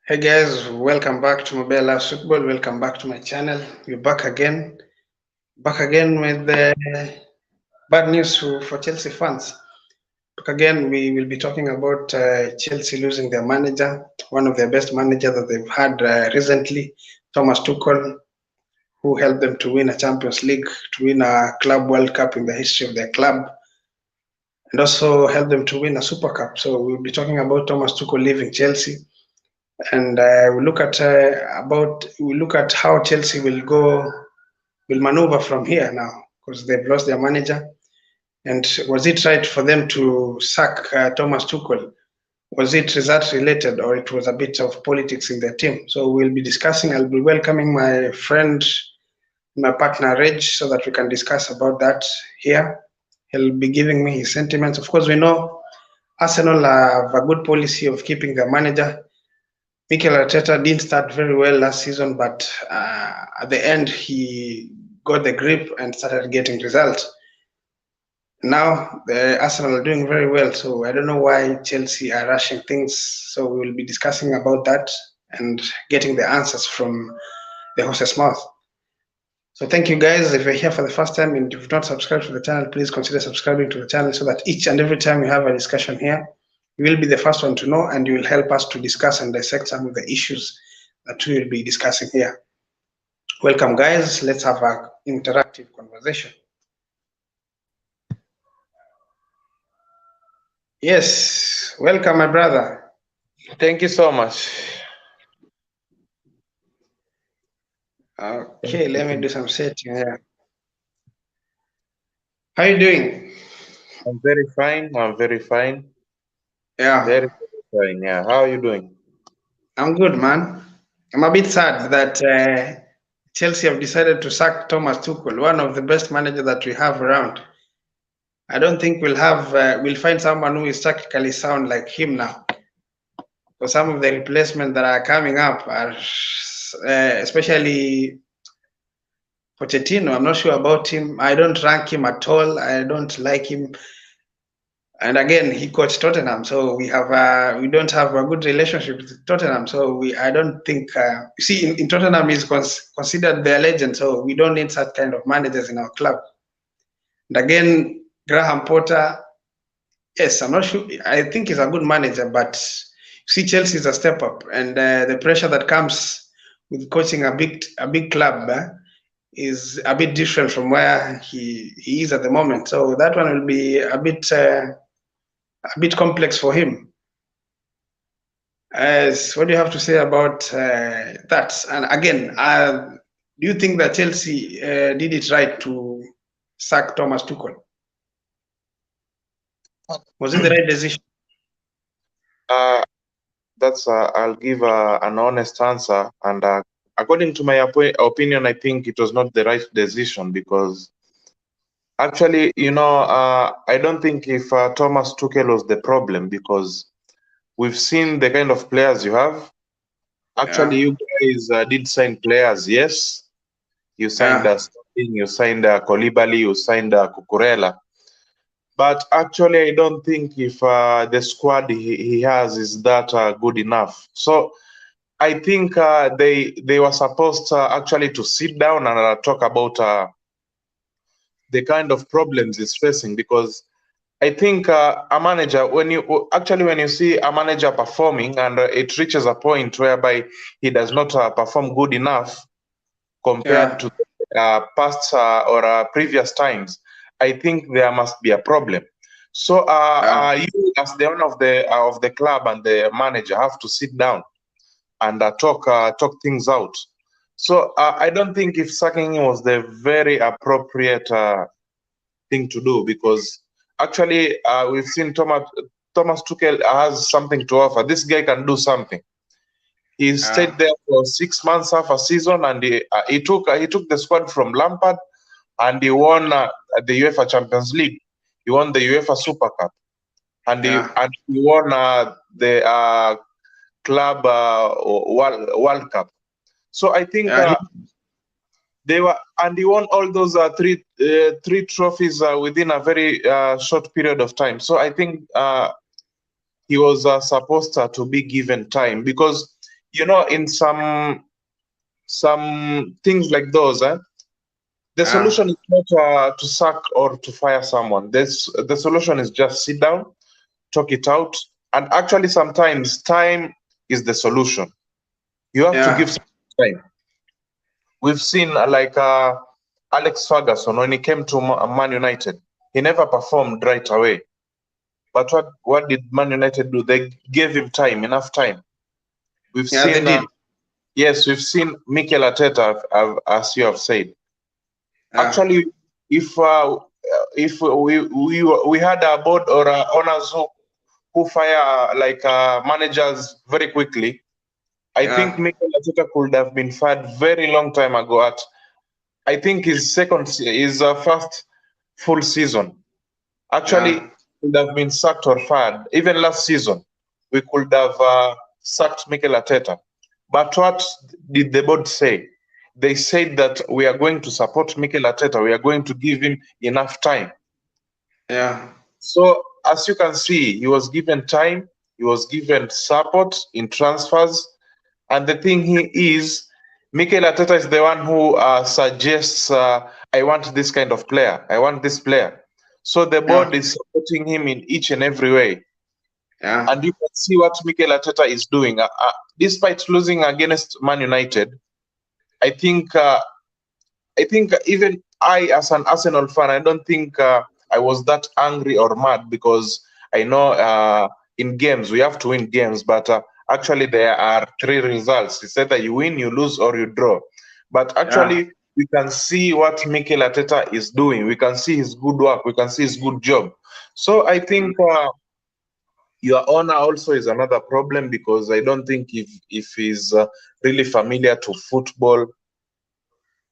Hey guys, welcome back to Mobile Live Football. Welcome back to my channel. We're back again with the bad news for Chelsea fans. Back again, we will be talking about Chelsea losing their manager, one of their best managers that they've had recently, Thomas Tuchel, who helped them to win a Champions League, to win a Club World Cup in the history of their club, and also helped them to win a Super Cup. So we'll be talking about Thomas Tuchel leaving Chelsea. And we look at how Chelsea will maneuver from here now because they've lost their manager. And was it right for them to sack Thomas Tuchel? Was it result related or it was a bit of politics in their team? So we'll be discussing. I'll be welcoming my friend, my partner Reg, so that we can discuss about that here. He'll be giving me his sentiments. Of course, we know Arsenal have a good policy of keeping their manager. Mikel Arteta didn't start very well last season, but at the end he got the grip and started getting results. Now the Arsenal are doing very well, so I don't know why Chelsea are rushing things. So we will be discussing about that and getting the answers from the horse's mouth. So thank you guys. If you're here for the first time and you've not subscribed to the channel, please consider subscribing to the channel so that each and every time we have a discussion here, you will be the first one to know and you will help us to discuss and dissect some of the issues that we will be discussing here. Welcome guys, let's have an interactive conversation. Yes, welcome my brother. Thank you so much. Okay, let me do some setting here. How are you doing? I'm very fine. I'm very fine. Yeah. Very fine. Yeah. How are you doing? I'm good, man. I'm a bit sad that Chelsea have decided to sack Thomas Tuchel, one of the best managers that we have around. I don't think we'll find someone who is tactically sound like him now. So some of the replacements that are coming up are, especially Pochettino. I'm not sure about him. I don't rank him at all. I don't like him. And again, he coached Tottenham, so we don't have a good relationship with Tottenham. So I don't think you see in Tottenham is considered their legend, so we don't need such kind of managers in our club. And again, Graham Potter, yes, I'm not sure. I think he's a good manager, but see, Chelsea is a step up, and the pressure that comes with coaching a big club is a bit different from where he is at the moment. So that one will be a bit complex for him. What do you have to say about that? And again, do you think that Chelsea did it right to sack Thomas Tuchel? Was it the right decision? I'll give an honest answer. And according to my opinion, I think it was not the right decision because actually, I don't think if Thomas Tuchel was the problem because we've seen the kind of players you have. Actually, you guys did sign players, yes. You signed you signed Koulibaly, you signed Cucurella. But actually, I don't think if the squad he has is that good enough. So I think they were supposed actually to sit down and talk about the kind of problems he's facing, because I think a manager, when you see a manager performing and it reaches a point whereby he does not perform good enough compared to past or previous times, I think there must be a problem. So you, as the owner of the club and the manager, have to sit down and talk things out. So I don't think if sacking him was the very appropriate thing to do, because actually we've seen Thomas Tuchel has something to offer. This guy can do something. He stayed there for 6 months, half a season, and he took the squad from Lampard, and he won the UEFA Champions League. He won the UEFA Super Cup, and he won the Club World Cup. So I think they were, and he won all those three trophies within a very short period of time. So I think he was supposed to be given time, because you know, in some things like those, the solution is not to sack or to fire someone. The solution is just sit down, talk it out, and actually sometimes time is the solution. You have to give some time. We've seen Alex Ferguson when he came to Man United, he never performed right away. But what did Man United do? They gave him time, enough time. We've seen, they did. Yes, we've seen Mikel Arteta, as you have said. Actually, if we had a board or owners who fire managers very quickly, I think Mikel Arteta could have been fired very long time ago. I think his first full season. Actually, could have been sacked or fired. Even last season, we could have sacked Mikel Arteta. But what did the board say? They said that we are going to support Mikel Arteta. We are going to give him enough time. So as you can see, he was given time. He was given support in transfers. And the thing is, Mikel Arteta is the one who suggests, I want this kind of player. I want this player. So the board is supporting him in each and every way. And you can see what Mikel Arteta is doing. Despite losing against Man United, I think even I, as an Arsenal fan, I don't think I was that angry or mad, because I know in games we have to win games, but actually there are 3 results. It's either you win, you lose, or you draw. But actually, we can see what Mikel Arteta is doing. We can see his good work. We can see his good job. So I think your owner also is another problem, because I don't think if he's really familiar to football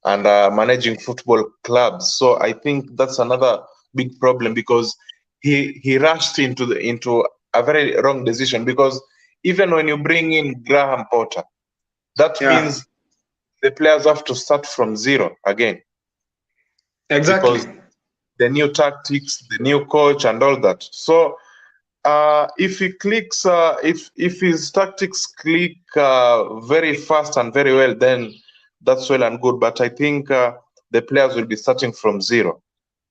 and managing football clubs. So I think that's another big problem, because he rushed into a very wrong decision. Because even when you bring in Graham Potter, that means the players have to start from zero again. Exactly. Because the new tactics, the new coach, and all that. So if he clicks, if his tactics click very fast and very well, then that's well and good. But I think the players will be starting from zero,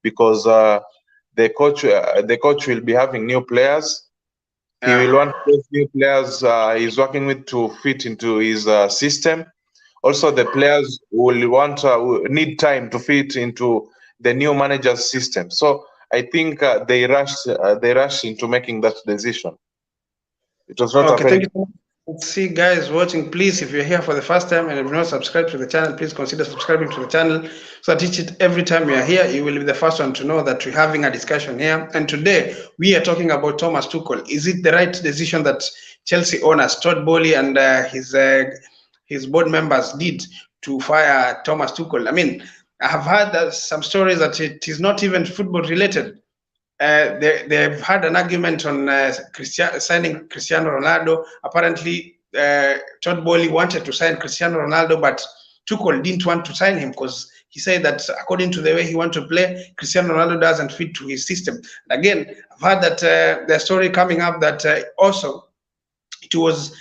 because the coach will be having new players. He will want those new players he's working with to fit into his system. Also, the players will need time to fit into the new manager's system. So I think they rushed into making that decision. It was not a very... Thank you. See, guys watching, please, if you're here for the first time and have not subscribed to the channel, please consider subscribing to the channel, so that every time you're here, you will be the first one to know that we're having a discussion here. And today, we are talking about Thomas Tuchel. Is it the right decision that Chelsea owners, Todd Bowley and his board members did to fire Thomas Tuchel? I mean, I have heard some stories that it is not even football related. They've had an argument on signing Cristiano Ronaldo. Apparently, Todd Bowley wanted to sign Cristiano Ronaldo, but Tuchel didn't want to sign him because he said that according to the way he wants to play, Cristiano Ronaldo doesn't fit to his system. And again, I've heard that the story coming up that also it was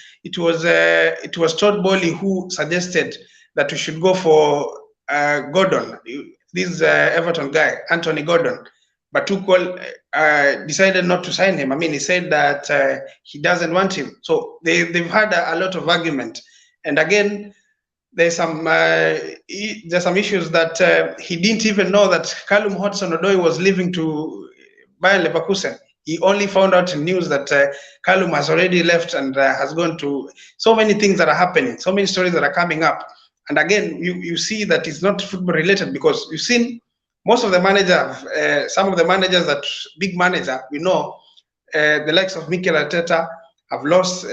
Todd Bowley who suggested that we should go for Gordon, this Everton guy, Anthony Gordon. But Tuchel decided not to sign him. I mean, he said that he doesn't want him. So they've had a lot of argument. And again, there's some issues that he didn't even know that Callum Hudson-Odoi was leaving to Bayer Leverkusen. He only found out in news that Callum has already left and has gone to... So many things that are happening, so many stories that are coming up. And again, you see that it's not football related, because you've seen most of the managers, some of the managers that big manager, we know, the likes of Mikel Arteta have lost,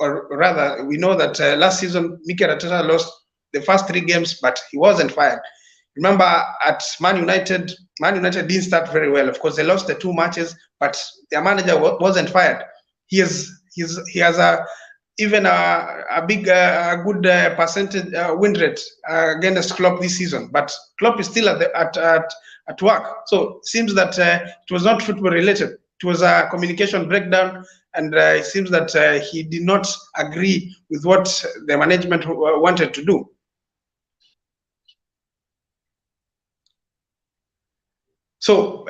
or rather, we know that last season Mikel Arteta lost the first 3 games, but he wasn't fired. Remember, at Man United didn't start very well. Of course, they lost the 2 matches, but their manager wasn't fired. He has even a good percentage win rate against Klopp this season, but Klopp is still at work. So it seems that it was not football related. it was a communication breakdown, and it seems that he did not agree with what the management wanted to do. So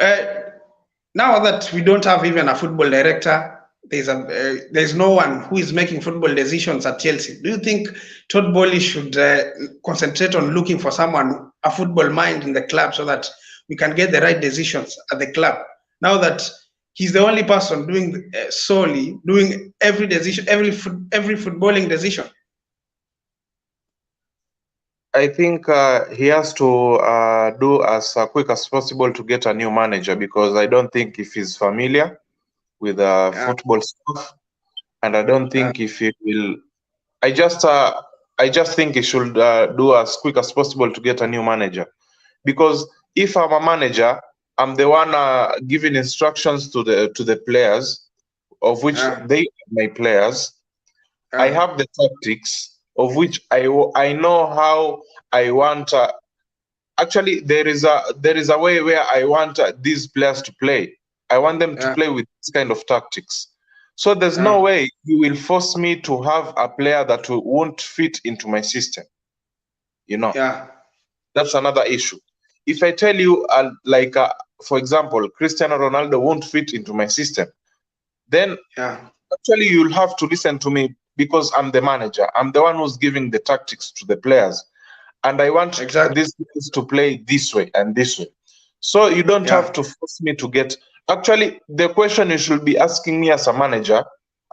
now that we don't have even a football director, there's no one who is making football decisions at Chelsea. Do you think Todd Boehly should concentrate on looking for someone, a football mind in the club, so that we can get the right decisions at the club? Now that he's the only person doing solely doing every decision, every footballing decision. I think he has to do as quick as possible to get a new manager, because I don't think if he's familiar with football stuff, and I don't think if he will. I just think he should do as quick as possible to get a new manager, because if I'm a manager, I'm the one giving instructions to the players, of which they are my players. I have the tactics, of which I know how I want. Actually, there is a way where I want these players to play. I want them to play with this kind of tactics. So there's no way you will force me to have a player that won't fit into my system. You know, that's another issue. If I tell you, for example, Cristiano Ronaldo won't fit into my system, then actually you'll have to listen to me, because I'm the manager. I'm the one who's giving the tactics to the players, and I want these players to play this way and this way. So you don't have to force me to get. Actually, the question you should be asking me as a manager,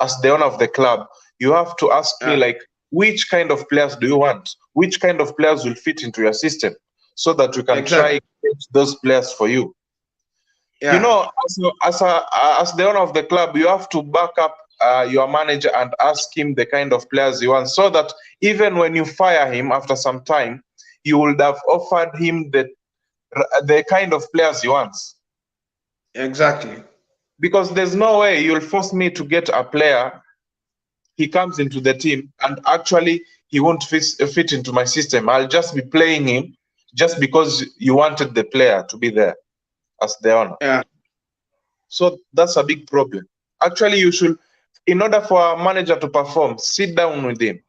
as the owner of the club, you have to ask me, like, which kind of players do you want? Which kind of players will fit into your system, so that we can try to get those players for you. You know, as the owner of the club, you have to back up your manager and ask him the kind of players he wants, so that even when you fire him after some time, you would have offered him the kind of players he wants. Exactly. Because there's no way you'll force me to get a player, he comes into the team, and actually he won't fit into my system. I'll just be playing him just because you wanted the player to be there as the owner. So that's a big problem. Actually, you should, in order for a manager to perform, sit down with him,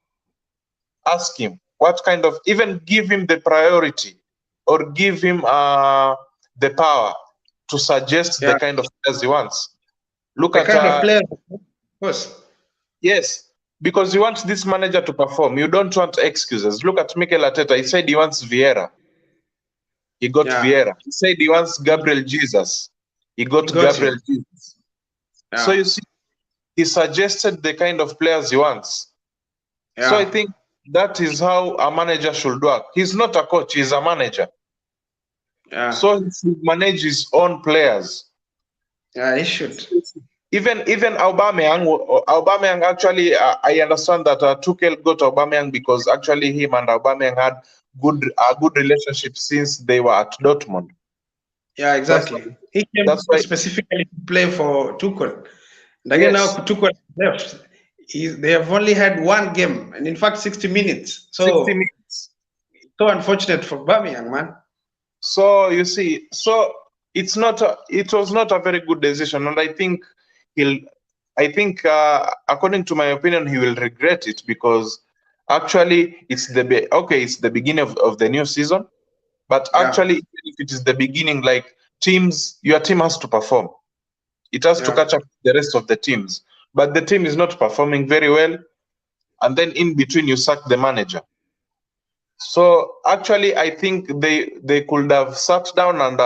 ask him what kind of, even give him the priority, or give him the power to suggest the kind of players he wants. Look at the kind of players, of course. Yes, because you want this manager to perform. You don't want excuses. Look at Mikel Arteta. He said he wants Vieira. He got Vieira. He said he wants Gabriel Jesus. He got Gabriel Jesus. So you see, he suggested the kind of players he wants. So I think that is how a manager should work. He's not a coach, he's a manager. So he should manage his own players. He should. Even Aubameyang actually, I understand that Tuchel got Aubameyang because actually him and Aubameyang had a good relationship since they were at Dortmund. Yeah, exactly. He came specifically to play for Tuchel. And again, now Tuchel left. They have only had one game, and in fact, 60 minutes. So 60 minutes. So unfortunate for Aubameyang, man. So you see, so it was not a very good decision, and I think according to my opinion, he will regret it, because actually it's the beginning of the new season, but actually if it is the beginning, like your team has to perform. It has to catch up with the rest of the teams, but the team is not performing very well, and then in between you sack the manager. So actually, I think they could have sat down and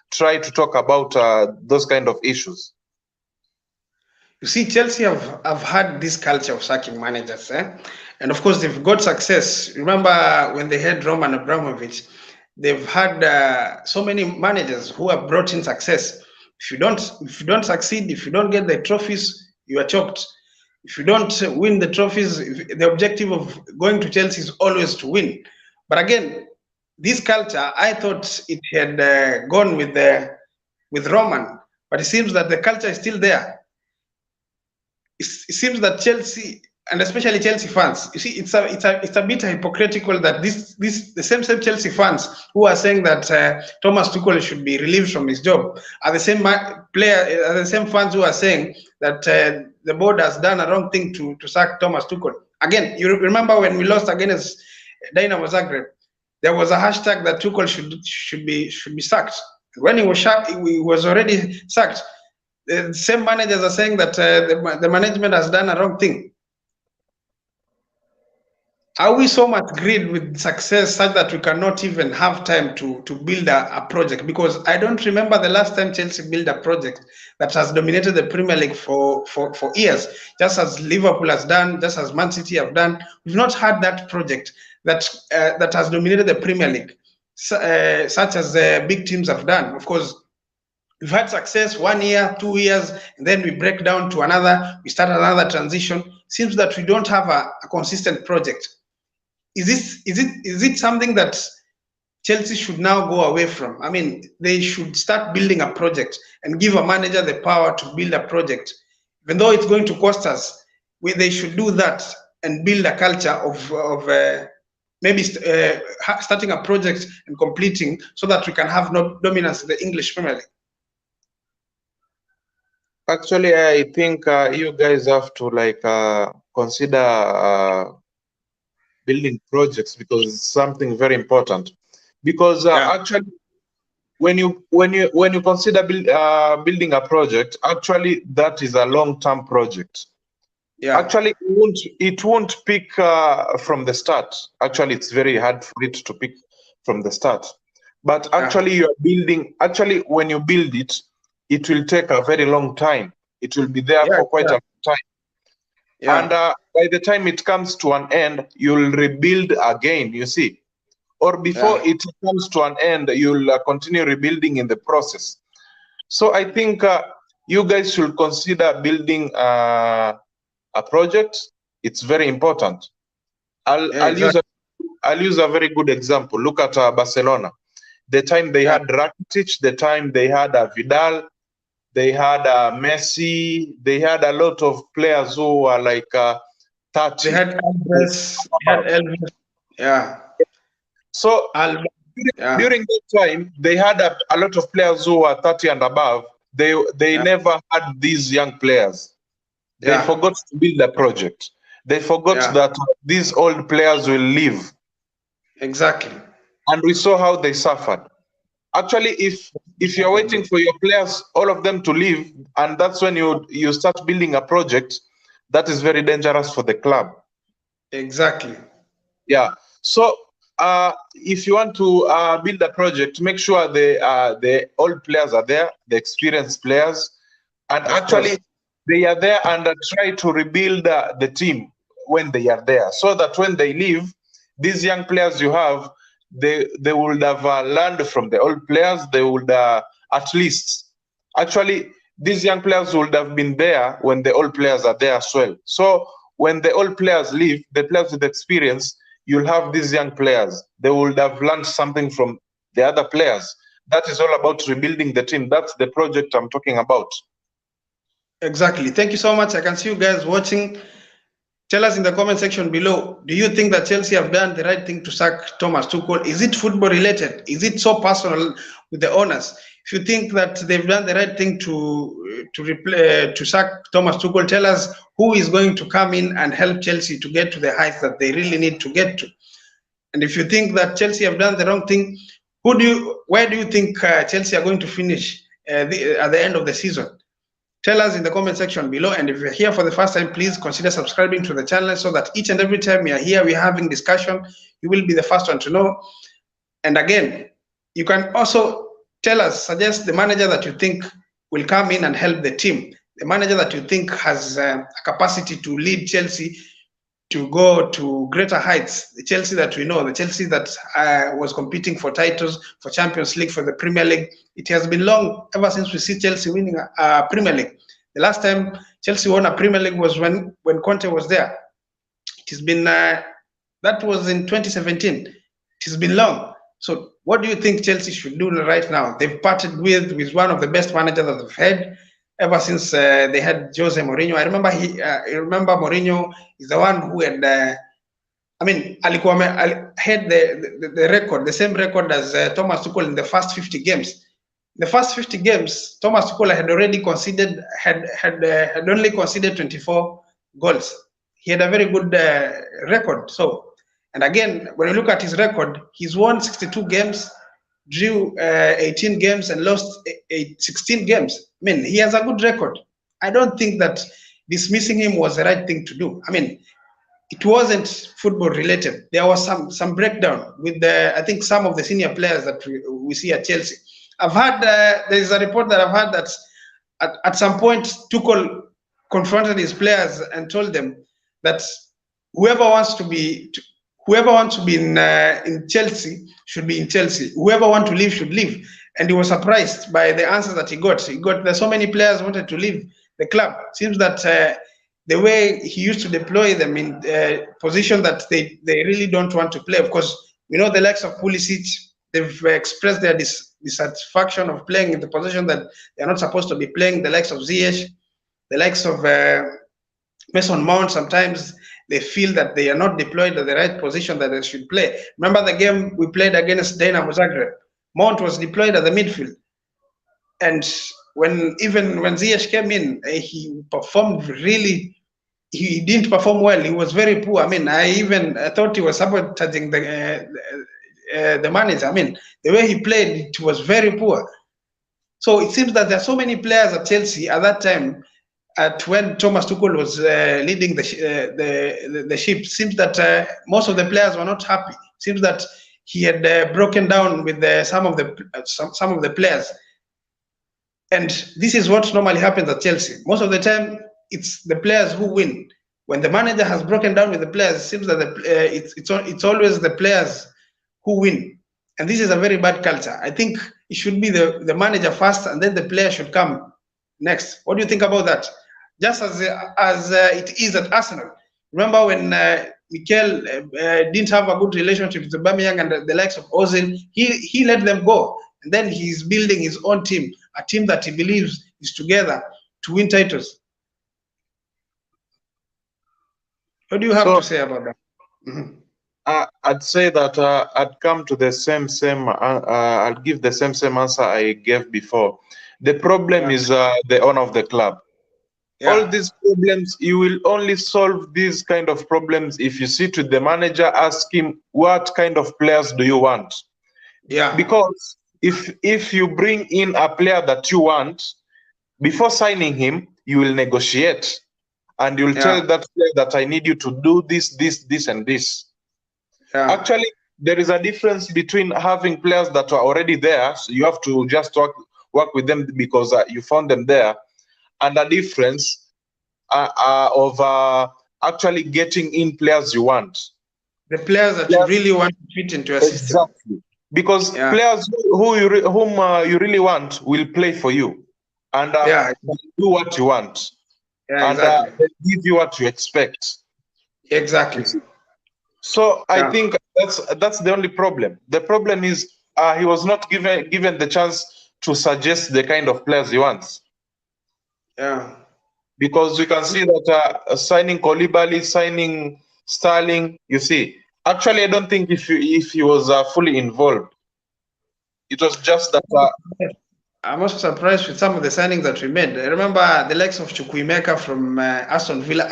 try to talk about those kind of issues. You see, Chelsea have had this culture of sacking managers, and of course they've got success. Remember when they had Roman Abramovich, they've had so many managers who have brought in success. If you don't succeed, if you don't get the trophies, you are chopped. If you don't win the trophies, the objective of going to Chelsea is always to win. But again, this culture, I thought it had gone with Roman, but it seems that the culture is still there. It seems that Chelsea and especially Chelsea fans. You see, it's a bit hypocritical that the same Chelsea fans who are saying that Thomas Tuchel should be relieved from his job are the same the same fans who are saying that the board has done a wrong thing to sack Thomas Tuchel. Again, you remember when we lost against Dynamo Zagreb, there was a hashtag that Tuchel should be sacked. When he was already sacked. The same managers are saying that the management has done a wrong thing. Are we so much greed with success such that we cannot even have time to build a project? Because I don't remember the last time Chelsea built a project that has dominated the Premier League for years, just as Liverpool has done, just as Man City have done. We've not had that project that has dominated the Premier League, such as the big teams have done. Of course, we've had success 1 year, 2 years, and then we break down to another, we start another transition. Seems that we don't have a consistent project. Is it something that Chelsea should now go away from? I mean, they should start building a project and give a manager the power to build a project. Even though it's going to cost us, they should do that and build a culture of maybe starting a project and completing so that we can have no dominance in the English Premier League. Actually, I think you guys have to consider building projects, because it's something very important. Because actually, when you consider building a project, actually that is a long-term project. Yeah. Actually, it won't pick from the start. Actually, it's very hard for it to pick from the start. But actually, you are building. Actually, when you build it, it will take a very long time. It will be there for quite a long time. Yeah. And by the time it comes to an end, you'll rebuild again, you see. Or before it comes to an end, you'll continue rebuilding in the process. So I think you guys should consider building a project. It's very important. I'll use a very good example. Look at Barcelona. The time they had Rakitic, the time they had Vidal, they had Messi, they had a lot of players who were like 30. They had Elvis. Yeah. So during that time, they had a lot of players who were 30 and above. They never had these young players. They forgot to build a project. They forgot that these old players will leave. Exactly. And we saw how they suffered. Actually, if you're waiting for your players, all of them to leave, and that's when you start building a project, that is very dangerous for the club. Exactly. Yeah. So if you want to build a project, make sure the old players are there, the experienced players, and actually they are there, and try to rebuild the team when they are there, so that when they leave, these young players you have, they would have learned from the old players. They would at least, actually, these young players would have been there when the old players are there as well. So when the old players leave, the players with experience, you'll have these young players. They would have learned something from the other players. That is all about rebuilding the team. That's the project I'm talking about. Exactly. Thank you so much. I can see you guys watching. Tell us in the comment section below, do you think that Chelsea have done the right thing to sack Thomas Tuchel? Is it football related? Is it so personal with the owners? If you think that they've done the right thing to sack Thomas Tuchel, tell us who is going to come in and help Chelsea to get to the heights that they really need to get to. And if you think that Chelsea have done the wrong thing, where do you think Chelsea are going to finish at the end of the season? Tell us in the comment section below, and if you're here for the first time, please consider subscribing to the channel so that each and every time we are here, we're having discussion, you will be the first one to know. And again, you can also tell us, suggest the manager that you think will come in and help the team, the manager that you think has a capacity to lead Chelsea to go to greater heights, the Chelsea that we know, the Chelsea that was competing for titles, for Champions League, for the Premier League. It has been long, ever since we see Chelsea winning a Premier League. The last time Chelsea won a Premier League was when Conte was there. It has been, that was in 2017. It has been long. So what do you think Chelsea should do right now? They've parted with one of the best managers that they've had. ever since they had Jose Mourinho. I remember Mourinho is the one who had. I mean, had the record, the same record as Thomas Tuchel in the first 50 games. The first 50 games, Thomas Tuchel had already conceded, had only conceded 24 goals. He had a very good record. So, and again, when you look at his record, he's won 62 games, drew 18 games, and lost 16 games. I mean, he has a good record. I don't think that dismissing him was the right thing to do. I mean, it wasn't football related. There was some breakdown with I think some of the senior players that we see at Chelsea. I've heard there's a report that I've heard that at some point Tuchel confronted his players and told them that whoever wants to be in Chelsea should be in Chelsea. Whoever wants to leave should leave. And he was surprised by the answers that he got. There's so many players wanted to leave the club. It seems that the way he used to deploy them in position that they really don't want to play. Of course, we know the likes of Pulisic, they've expressed their dissatisfaction of playing in the position that they're not supposed to be playing. The likes of Ziyech, the likes of Mason Mount, sometimes they feel that they are not deployed at the right position that they should play. Remember the game we played against Dynamo Zagreb? Mount was deployed at the midfield. And when Ziyech came in, he performed really. He didn't perform well. He was very poor. I mean, I thought he was sabotaging the manager. I mean, the way he played, it was very poor. So it seems that there are so many players at Chelsea at that time. When Thomas Tuchel was leading the ship, it seems that most of the players were not happy. It seems that he had broken down with some of the players. And this is what normally happens at Chelsea. Most of the time, it's the players who win. When the manager has broken down with the players, it seems that it's always the players who win. And this is a very bad culture. I think it should be the manager first, and then the player should come next. What do you think about that? Just as it is at Arsenal. Remember when Mikel didn't have a good relationship with Aubameyang and the likes of Ozil, he let them go. And then he's building his own team, a team that he believes is together to win titles. What do you have to say about that? Mm-hmm. I'd say that I'd come to the same. I'll give the same answer I gave before. The problem is the owner of the club. Yeah. All these problems, you will only solve these kind of problems if you sit with the manager, ask him, what kind of players do you want? Yeah. Because if you bring in a player that you want, before signing him, you will negotiate. And you'll tell that player that I need you to do this, and this. Yeah. Actually, there is a difference between having players that are already there, so you have to just work with them because you found them there, and a difference of actually getting in players you want. The players that you really want to fit into a system. Exactly. Because players whom you really want will play for you and do what you want. Yeah, exactly. And give you what you expect. Exactly. So I think that's the only problem. The problem is he was not given the chance to suggest the kind of players he wants. Yeah. Because we can see that signing Koulibaly, signing Sterling, you see. Actually, I don't think if he was fully involved. It was just that. I'm also surprised with some of the signings that we made. I remember the likes of Chukwuemeka from Aston Villa.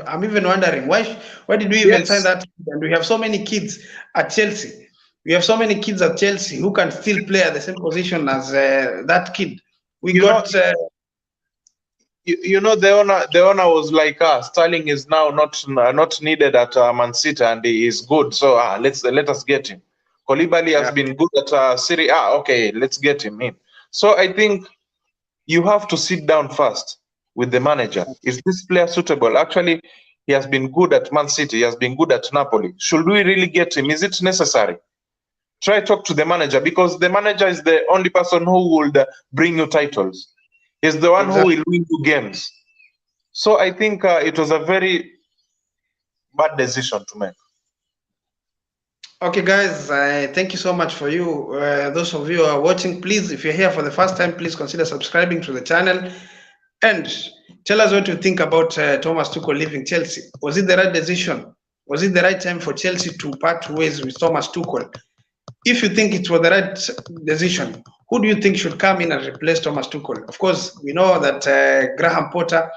I'm even wondering why did we even sign that? And we have so many kids at Chelsea. We have so many kids at Chelsea who can still play at the same position as that kid. The owner was like, Sterling is now not needed at Man City and he is good. So let us get him. Koulibaly has been good at Serie A. Okay, let's get him in. So I think you have to sit down first with the manager. Is this player suitable? Actually, he has been good at Man City. He has been good at Napoli. Should we really get him? Is it necessary? Try talk to the manager, because the manager is the only person who would bring you titles. He's the one who will win you games. So I think it was a very bad decision to make. Okay, guys, thank you so much for you. Those of you who are watching, please, if you're here for the first time, please consider subscribing to the channel. And tell us what you think about Thomas Tuchel leaving Chelsea. Was it the right decision? Was it the right time for Chelsea to part ways with Thomas Tuchel? If you think it was the right decision, who do you think should come in and replace Thomas Tuchel? Of course, we know that Graham Potter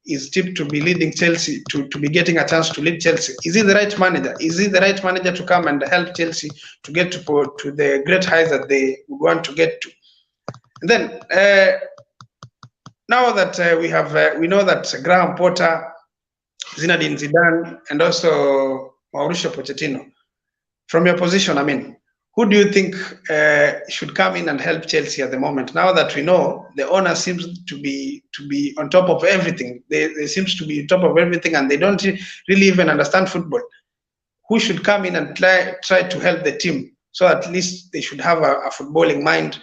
is tipped to be leading Chelsea, to be getting a chance to lead Chelsea. Is he the right manager? Is he the right manager to come and help Chelsea to get to the great heights that they want to get to? And then now that we know that Graham Potter, Zinedine Zidane, and also Mauricio Pochettino, from your position, I mean, who do you think should come in and help Chelsea at the moment? Now that we know the owner seems to be on top of everything, they seems to be on top of everything, and they don't really even understand football. Who should come in and try to help the team, so at least they should have a footballing mind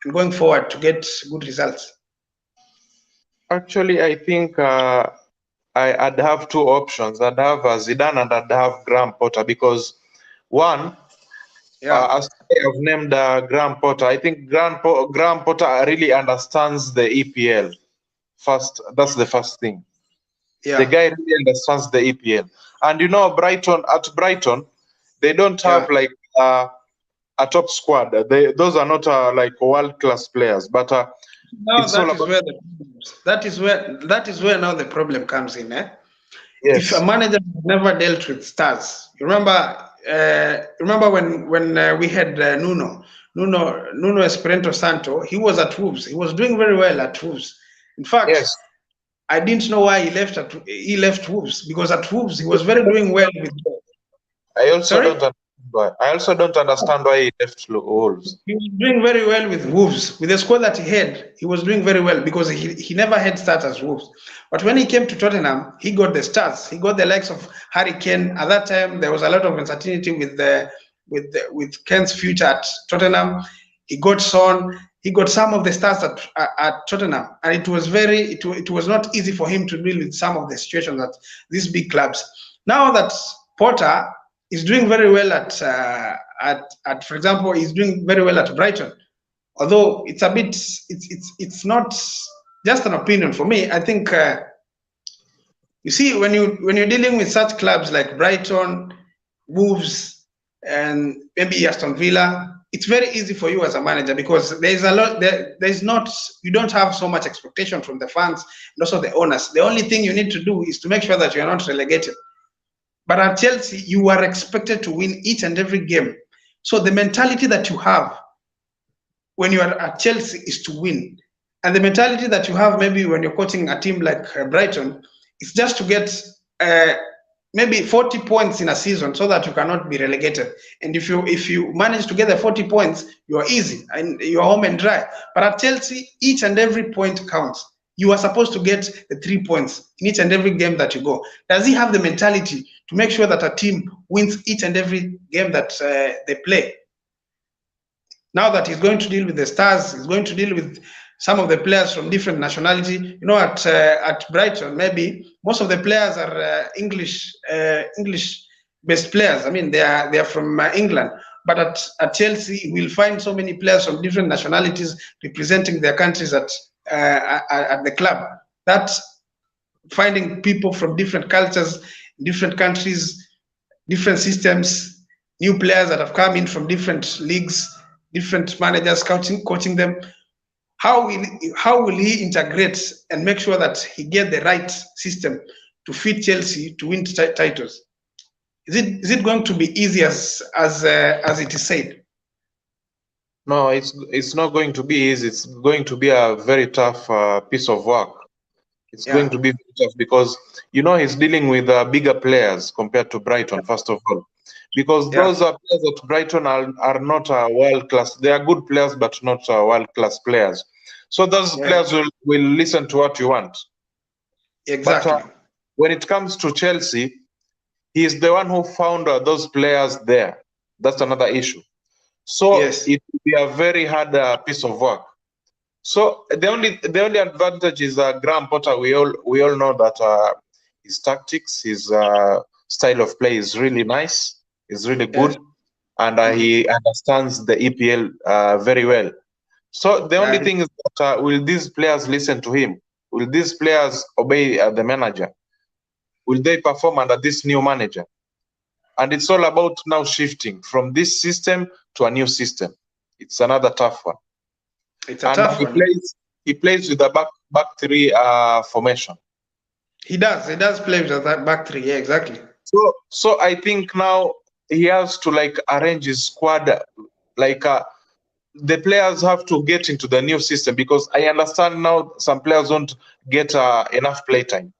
and going forward to get good results? Actually, I think I'd have two options. I'd have Zidane and I'd have Graham Potter, because one, as I have named Graham Potter, I think Graham Potter really understands the EPL. First, that's the first thing. Yeah. The guy really understands the EPL. And you know, at Brighton, they don't have like a top squad. Those are not like world-class players, but no, that is where now the problem comes in. Yes. If a manager never dealt with stars, you remember when we had Nuno Espirito Santo, he was at Wolves. He was doing very well at Wolves. In fact, I didn't know why he left Wolves, because at Wolves he was doing well with. I also don't understand why he left Wolves. He was doing very well with Wolves. With the squad that he had, he was doing very well because he never had starters Wolves. But when he came to Tottenham, he got the stars. He got the likes of Harry Kane. At that time, there was a lot of uncertainty with Kane's future at Tottenham. He got Son. He got some of the stars at Tottenham, and it was not easy for him to deal with some of the situations at these big clubs. Now that Potter is doing very well at for example, he's doing very well at Brighton. Although it's a bit, it's not just an opinion for me. I think you see, when you're dealing with such clubs like Brighton, Wolves, and maybe Aston Villa, it's very easy for you as a manager, because there's a lot you don't have so much expectation from the fans and also the owners. The only thing you need to do is to make sure that you're not relegated. But at Chelsea, you are expected to win each and every game. So the mentality that you have when you are at Chelsea is to win. And the mentality that you have maybe when you're coaching a team like Brighton is just to get maybe 40 points in a season so that you cannot be relegated. And if you manage to get the 40 points, you're easy and you're home and dry. But at Chelsea, each and every point counts. You are supposed to get the 3 points in each and every game that you go. Does he have the mentality to make sure that a team wins each and every game that they play? Now that he's going to deal with the stars, he's going to deal with some of the players from different nationality. You know, at Brighton, maybe most of the players are English-based players. I mean, they are from England. But at Chelsea, we'll find so many players from different nationalities representing their countries at the club. That's finding people from different cultures, different countries, different systems, new players that have come in from different leagues, different managers coaching them. How will he integrate and make sure that he get the right system to fit Chelsea to win titles? Is it going to be easy as it is said? No, it's not going to be easy. It's going to be a very tough piece of work. It's going to be very tough because, you know, he's dealing with bigger players compared to Brighton, first of all. Because those players at Brighton are not world-class. They are good players, but not world-class players. So those players will listen to what you want. Exactly. But when it comes to Chelsea, he's the one who found those players there. That's another issue. So it will be a very hard piece of work. So the only advantage is Graham Potter. We all know that his tactics, his style of play is really nice. Is really good, and he understands the EPL very well. So the only thing is that will these players listen to him? Will these players obey the manager? Will they perform under this new manager? And it's all about now shifting from this system to a new system. It's another tough one. It's a tough one. He plays with a back three formation. He does play with that back three, yeah, exactly. So I think now he has to like arrange his squad, like the players have to get into the new system, because I understand now some players don't get enough play time.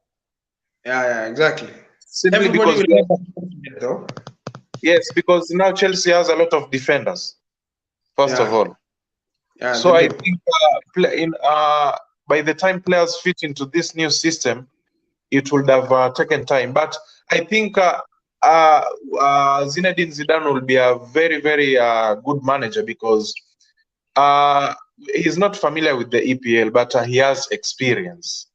Yeah, exactly. Simply Everybody because will though. Yes, because now Chelsea has a lot of defenders. First of all, so I think by the time players fit into this new system, it would have taken time. But I think Zinedine Zidane will be a very, very good manager, because he's not familiar with the EPL, but he has experience.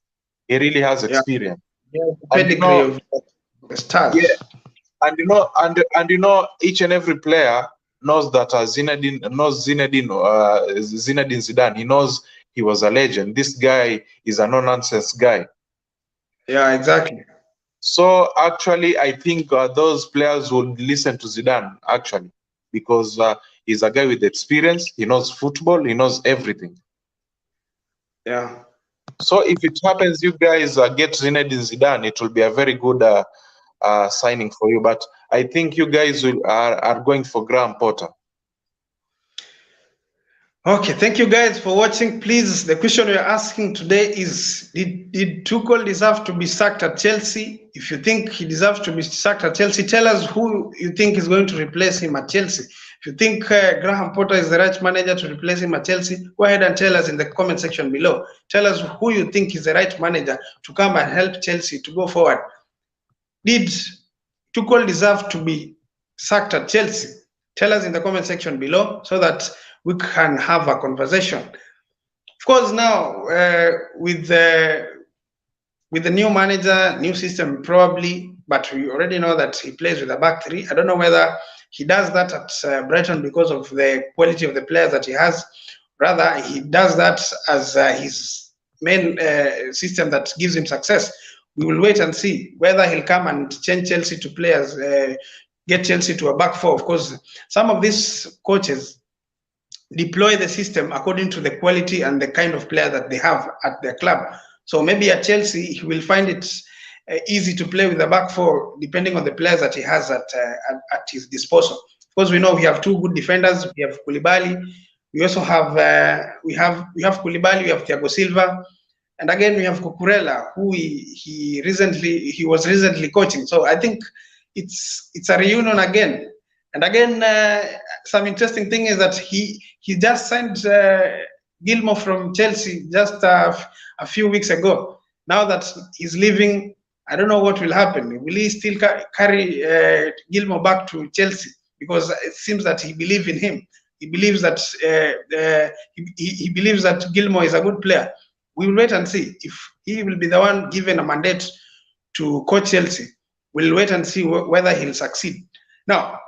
He really has experience. Yeah, pedigree of the stars. Yeah, and each and every player knows that Zinedine Zidane. He knows he was a legend. This guy is a no-nonsense guy. Yeah, exactly. So actually, I think those players would listen to Zidane, actually, because he's a guy with experience. He knows football. He knows everything. Yeah. So if it happens, you guys get Zinedine Zidane, it will be a very good signing for you. But I think you guys are going for Graham Potter. Okay, thank you guys for watching. Please, the question we're asking today is, did Tuchel deserve to be sacked at Chelsea? If you think he deserves to be sacked at Chelsea, tell us who you think is going to replace him at Chelsea. If you think Graham Potter is the right manager to replace him at Chelsea, go ahead and tell us in the comment section below. Tell us who you think is the right manager to come and help Chelsea to go forward. Did Tuchel deserve to be sacked at Chelsea? Tell us in the comment section below so that we can have a conversation. Of course, now with the new manager, new system probably, but we already know that he plays with a back three. I don't know whether he does that at Brighton because of the quality of the players that he has. Rather, he does that as his main system that gives him success. We will wait and see whether he'll come and change Chelsea to players, get Chelsea to a back four. Of course, some of these coaches deploy the system according to the quality and the kind of player that they have at their club. So maybe at Chelsea, he will find it easy to play with the back four, depending on the players that he has at his disposal. Of course, we know we have two good defenders. We have Koulibaly. We also have we have Koulibaly. We have Thiago Silva, and again we have Cucurella, who he was recently coaching. So I think it's a reunion again. And again, some interesting thing is that he just signed Gilmour from Chelsea just a few weeks ago. Now that he's leaving, I don't know what will happen. Will he still carry Gilmour back to Chelsea? Because it seems that he believes in him. He believes that he believes that Gilmour is a good player. We will wait and see if he will be the one given a mandate to coach Chelsea. We'll wait and see whether he'll succeed. Now,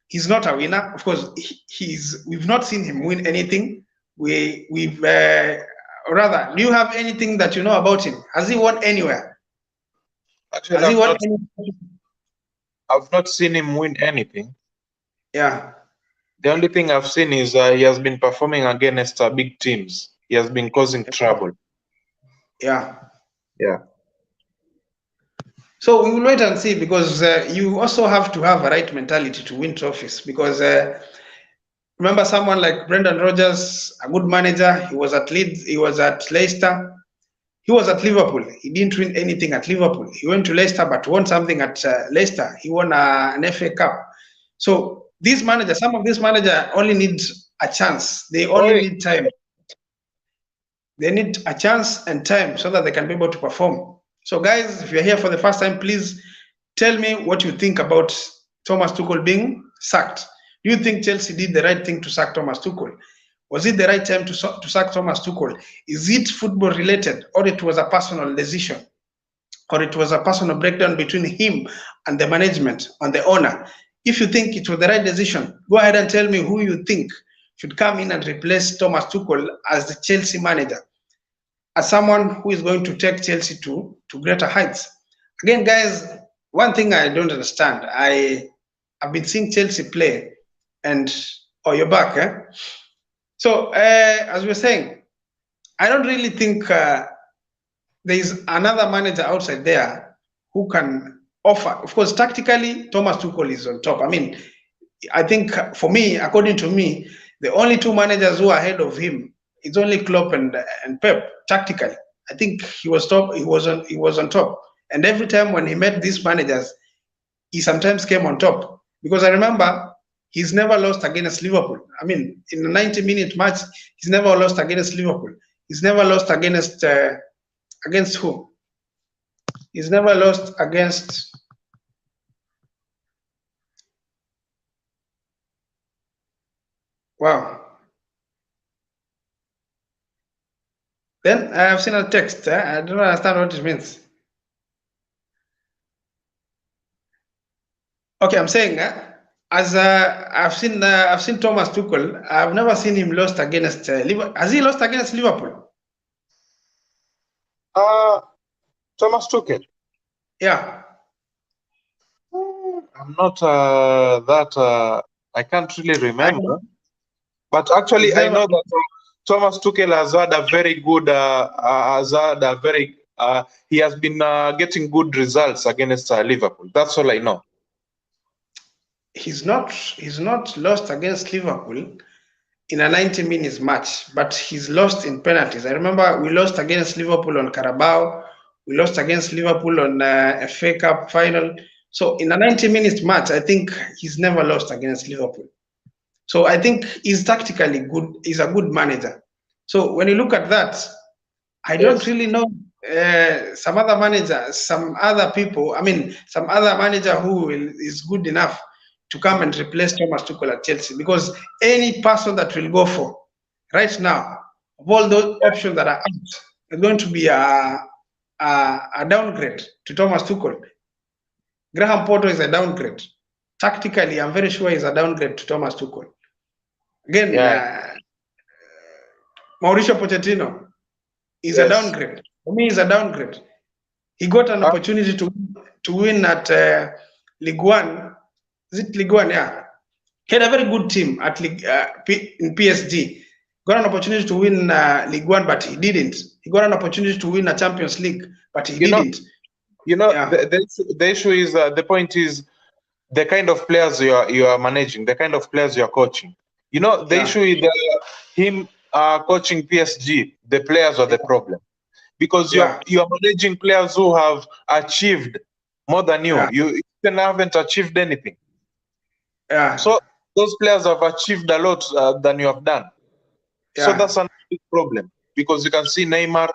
he's not a winner. Of course, we've not seen him win anything. Rather, do you have anything that you know about him? Has he won anywhere? Actually, I've not seen him win anything. Yeah. The only thing I've seen is he has been performing against big teams. He has been causing trouble. Yeah. Yeah. So we will wait and see, because you also have to have a right mentality to win trophies. Because remember someone like Brendan Rodgers, a good manager. He was at Leeds. He was at Leicester. He was at Liverpool. He didn't win anything at Liverpool. He went to Leicester, but won something at Leicester. He won an FA Cup. So these managers, some of these managers only need a chance. They only need time. They need a chance and time so that they can be able to perform. So guys, if you're here for the first time, please tell me what you think about Thomas Tuchel being sacked. Do you think Chelsea did the right thing to sack Thomas Tuchel? Was it the right time to sack Thomas Tuchel? Is it football related, or it was a personal decision, or it was a personal breakdown between him and the management and the owner? If you think it was the right decision, go ahead and tell me who you think should come in and replace Thomas Tuchel as the Chelsea manager. as someone who is going to take Chelsea to greater heights. Again, guys, one thing I don't understand, I've been seeing Chelsea play, and you're back, eh? So as we're saying, I don't really think there is another manager outside there who can offer. Of course, tactically, Thomas Tuchel is on top. I mean, I think for me, according to me, the only two managers who are ahead of him is only Klopp and Pep. Tactically, I think he was top. He was on top. And every time when he met these managers, he sometimes came on top. Because I remember he's never lost against Liverpool. I mean, in a 90-minute match, he's never lost against Liverpool. He's never lost against who? He's never lost against. Wow. Then I have seen a text. I don't understand what it means. Okay, I'm saying as I've seen Thomas Tuchel. I've never seen him lost against Liverpool. Has he lost against Liverpool? Thomas Tuchel. Yeah. I'm not that. I can't really remember. But actually, I know that Thomas Tuchel has had a very good. He has been getting good results against Liverpool. That's all I know. He's not lost against Liverpool in a 90 minutes match, but he's lost in penalties. I remember we lost against Liverpool on Carabao. We lost against Liverpool on a FA Cup final. So in a 90 minutes match, I think he's never lost against Liverpool. So I think he's tactically good. He's a good manager. So when you look at that, I don't really know some other managers, some other people. I mean, some other manager who is good enough to come and replace Thomas Tuchel at Chelsea, because any person that will go for right now, of all those options that are out, is going to be a downgrade to Thomas Tuchel. Graham Potter is a downgrade. Tactically, I'm very sure he's a downgrade to Thomas Tuchel. Again, Mauricio Pochettino is a downgrade. For me, he's a downgrade. He got an opportunity to win at Ligue 1. Is it Ligue 1? Yeah. He had a very good team at in PSG. Got an opportunity to win Ligue 1, but he didn't. He got an opportunity to win a Champions League, but he didn't. The issue is, the point is, the kind of players you are managing, the kind of players you are coaching. The issue is him coaching PSG. The players are the problem, because you are managing players who have achieved more than you. You even haven't achieved anything. So those players have achieved a lot than you have done. So that's a big problem, because you can see Neymar,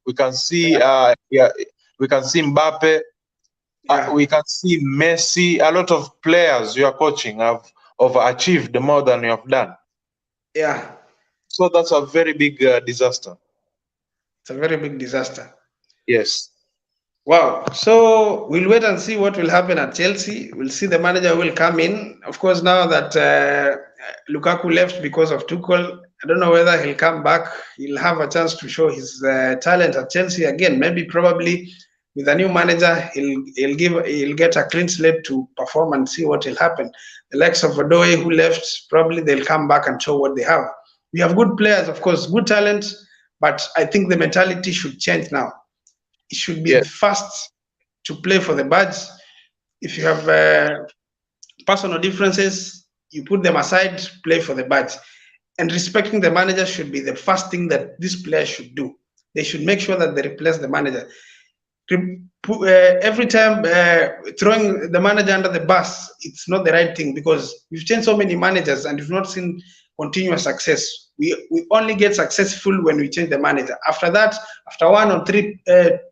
we can see we can see Mbappe, we can see Messi. A lot of players you are coaching have achieved more than you have done. Yeah. So that's a very big disaster. It's a very big disaster. Yes. Wow. So we'll wait and see what will happen at Chelsea. We'll see the manager will come in. Of course, now that Lukaku left because of Tuchel, I don't know whether he'll come back. He'll have a chance to show his talent at Chelsea again. Maybe probably with a new manager, he'll get a clean slate to perform and see what will happen. The likes of Odoye, who left, probably they'll come back and show what they have. We have good players, of course, good talent, but I think the mentality should change now. It should be fast to play for the badge. If you have personal differences, you put them aside, play for the badge. And respecting the manager should be the first thing that these players should do. They should make sure that they replace the manager. Every time throwing the manager under the bus, it's not the right thing, because we've changed so many managers and we've not seen continuous success. We only get successful when we change the manager. After that, after 1 or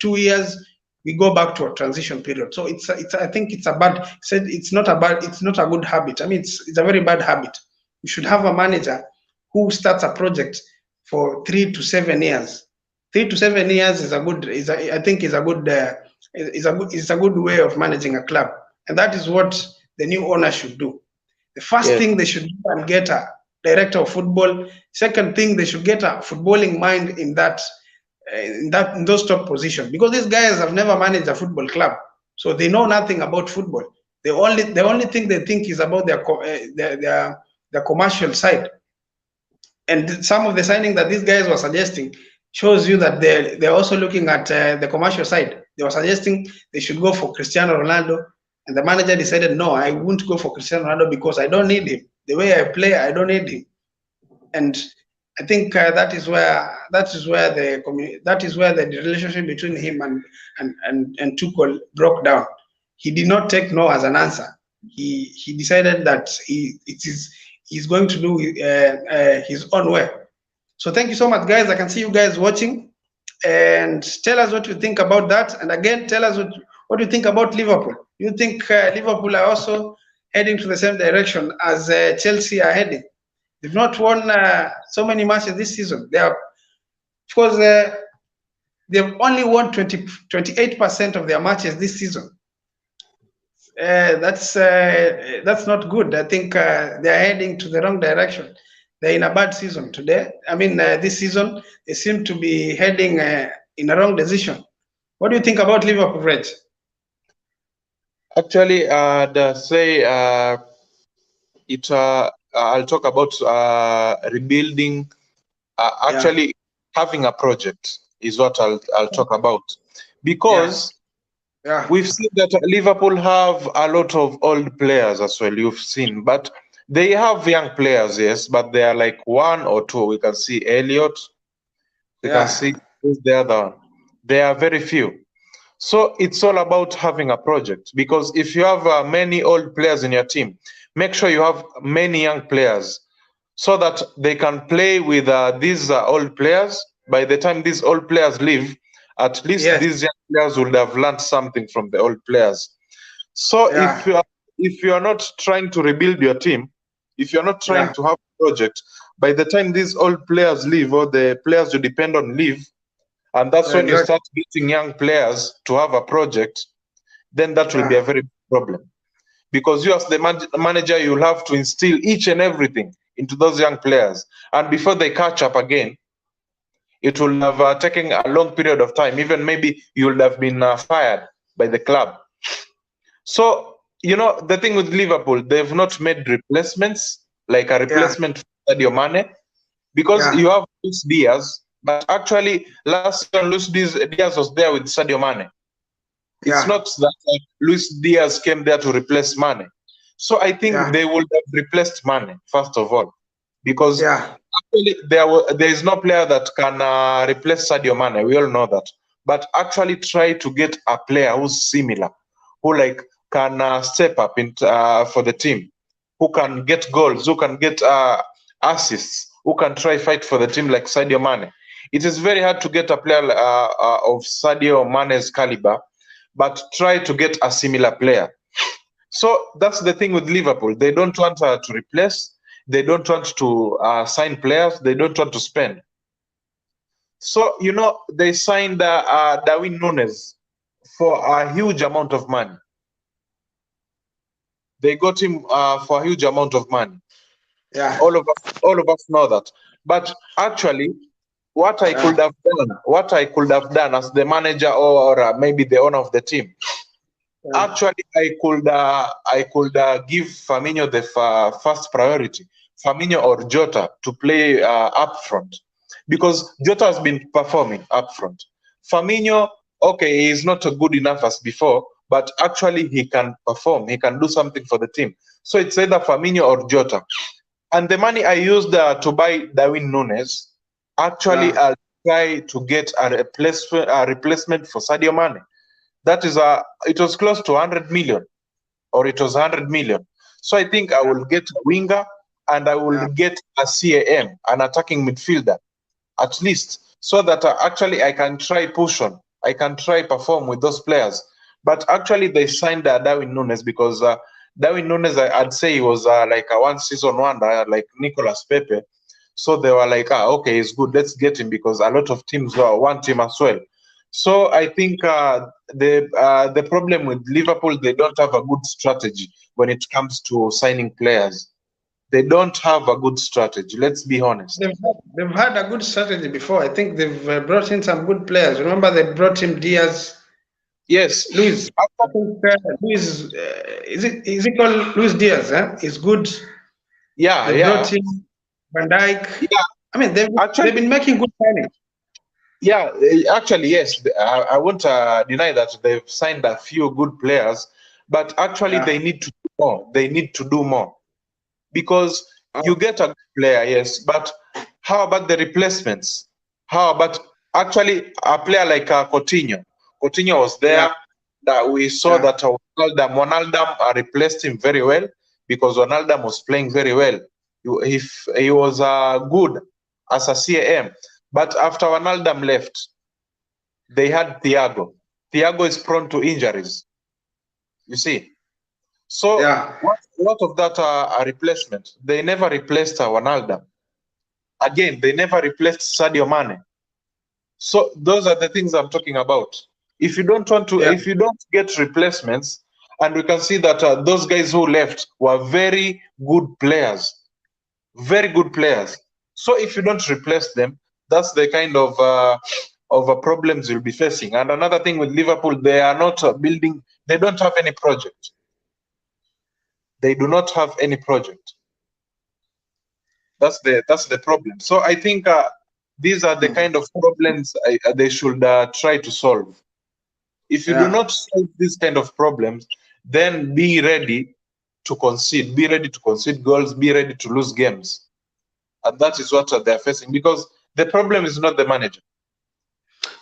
2 years, we go back to a transition period. So I think it's not a good habit. I mean, it's a very bad habit. We should have a manager who starts a project for 3 to 7 years. 3 to 7 years is a good way of managing a club, and that is what the new owner should do. The first thing they should do and get a director of football. Second thing, they should get a footballing mind in that in those top positions, because these guys have never managed a football club, so they know nothing about football. The only thing they think is about their commercial side. And some of the signing that these guys were suggesting shows you that they're also looking at the commercial side. They were suggesting they should go for Cristiano Ronaldo, and the manager decided, no, I won't go for Cristiano Ronaldo because I don't need him. The way I play, I don't need him. And I think that is where the relationship between him and Tuchel broke down. He did not take no as an answer. He decided that he's going to do his own way. So thank you so much, guys. I can see you guys watching, and tell us what you think about that. And again, tell us what you think about Liverpool. You think Liverpool are also heading to the same direction as Chelsea are heading? They've not won so many matches this season. They are, of course, they've only won 28% of their matches this season. That's not good. I think they're heading to the wrong direction. They're in a bad season today. I mean, this season they seem to be heading in a wrong decision. What do you think about Liverpool, Reg? Actually, I'll talk about rebuilding. Actually, having a project is what I'll talk about, because we've seen that Liverpool have a lot of old players as well. You've seen, but they have young players, yes, but they are like one or two. We can see Elliot. We can see who's the other one. There are very few. So it's all about having a project, because if you have many old players in your team, make sure you have many young players so that they can play with these old players. By the time these old players leave, at least these young players would have learned something from the old players. So if you are not trying to rebuild your team, if you're not trying to have a project, by the time these old players leave, or the players you depend on leave, and that's when you start getting young players to have a project, then that will be a very big problem. Because you as the manager, you'll have to instill each and everything into those young players. And before they catch up again, it will have taken a long period of time. Even maybe you would have been fired by the club. So, you know, the thing with Liverpool, they've not made replacements, like a replacement for Sadio Mane, because you have Luis Diaz, but actually last season Luis Diaz was there with Sadio Mane. It's not that Luis Diaz came there to replace Mane. So I think they would have replaced Mane, first of all, because actually there is no player that can replace Sadio Mane. We all know that. But actually try to get a player who's similar, who like can step up for the team, who can get goals, who can get assists, who can try fight for the team like Sadio Mane. It is very hard to get a player of Sadio Mane's caliber, but try to get a similar player. So that's the thing with Liverpool. They don't want to replace. They don't want to sign players. They don't want to spend. So, you know, they signed Darwin Núñez for a huge amount of money. They got him for a huge amount of money. All of us know that. But actually, what I could have done as the manager or maybe the owner of the team, actually I could give Firmino the first priority, Firmino or Jota, to play up front, because Jota has been performing up front. Firmino, okay, he is not good enough as before, but actually he can perform. He can do something for the team. So it's either Firmino or Jota. And the money I used to buy Darwin Núñez, actually I'll try to get a replacement for Sadio Mane. That is it was close to 100 million, or it was 100 million. So I think I will get a winger, and I will get a CAM, an attacking midfielder, at least, so that actually I can try push on. I can try perform with those players. But actually they signed Darwin Núñez because Darwin Núñez, I'd say he was like a one-season wonder, like Nicolas Pepe. So they were like, okay, he's good, let's get him, because a lot of teams want him as well. So I think the problem with Liverpool, they don't have a good strategy when it comes to signing players. They don't have a good strategy. Let's be honest. They've had a good strategy before. I think they've brought in some good players. Remember, they brought him Diaz. Yes, Luis. I think Luis, is it called Luis Diaz? He's good. Yeah, They yeah. brought in Van Dijk. Yeah. I mean, they've been making good signings. Yeah, actually, yes. I won't deny that they've signed a few good players, but actually they need to do more. They need to do more because you get a good player, yes, but how about the replacements? How about actually a player like Coutinho? Coutinho was there. That we saw that Wijnaldum replaced him very well because Wijnaldum was playing very well. If he was good as a CAM, but after Wijnaldum left, they had Thiago. Thiago is prone to injuries. You see, so what of that a replacement? They never replaced Wijnaldum. Again, they never replaced Sadio Mane. So those are the things I'm talking about. If you don't want to, if you don't get replacements, and we can see that those guys who left were very good players, very good players. So if you don't replace them, that's the kind of problems you'll be facing. And another thing with Liverpool, they are not building. They don't have any project. They do not have any project. That's the problem. So I think these are the kind of problems they should try to solve. If you do not solve these kind of problems, then be ready to concede. Be ready to concede goals. Be ready to lose games. And that is what they're facing, because the problem is not the manager.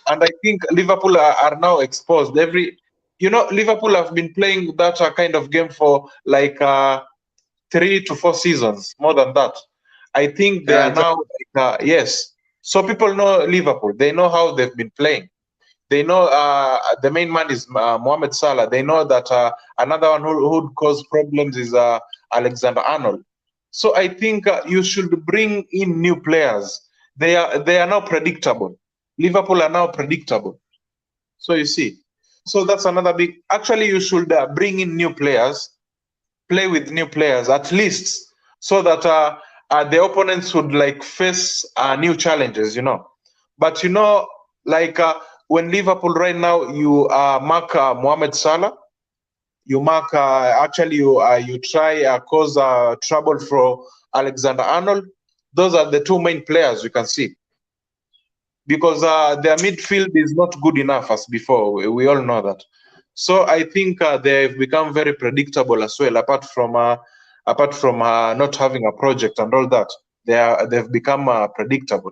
And I think Liverpool are now exposed. Liverpool have been playing that kind of game for like 3 to 4 seasons, more than that. I think they are now, yes. So people know Liverpool. They know how they've been playing. They know the main man is Mohamed Salah. They know that another one who would cause problems is Alexander-Arnold. So I think you should bring in new players. They are now predictable. Liverpool are now predictable. So you see. So that's another big. Actually, you should bring in new players, play with new players at least, so that the opponents would like face new challenges. But like when Liverpool right now, you mark Mohamed Salah. You mark you try cause trouble for Alexander-Arnold. Those are the two main players you can see, because their midfield is not good enough as before. We all know that. So I think they've become very predictable as well. Apart from not having a project and all that, they've become predictable.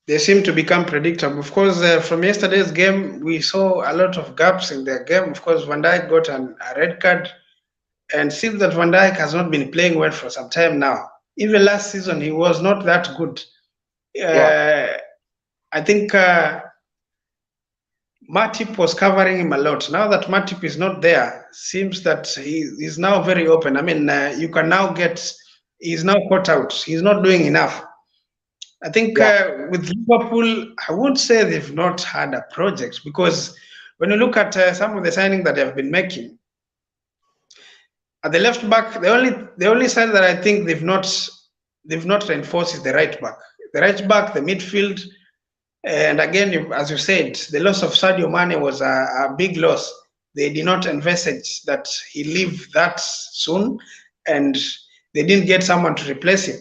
They seem to become predictable. Of course, from yesterday's game, we saw a lot of gaps in their game. Of course, Van Dijk got a red card, and seems that Van Dijk has not been playing well for some time now. Even last season, he was not that good. I think Matip was covering him a lot. Now that Matip is not there, seems that he's now very open. I mean, you can now he's now caught out. He's not doing enough. I think with Liverpool, I won't say they've not had a project, because when you look at some of the signings that they've been making, at the left back, the only side that I think they've not reinforced is the right back. The right back, the midfield, and again, as you said, the loss of Sadio Mane was a big loss. They did not envisage that he leave that soon, and they didn't get someone to replace him.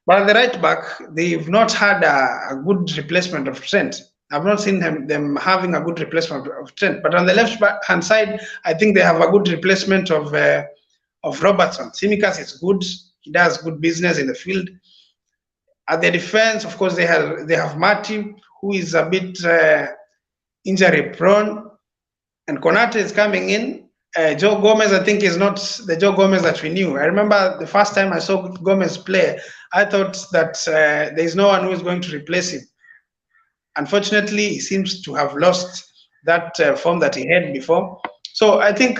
But at the right back, they've not had a good replacement of Trent. I've not seen them having a good replacement of Trent. But on the left-hand side, I think they have a good replacement of Robertson. Tsimikas is good. He does good business in the field. At the defense, of course, they have Matip, who is a bit injury-prone. And Konate is coming in. Joe Gomez, I think, is not the Joe Gomez that we knew. I remember the first time I saw Gomez play, I thought that there is no one who is going to replace him. Unfortunately, he seems to have lost that form that he had before. So I think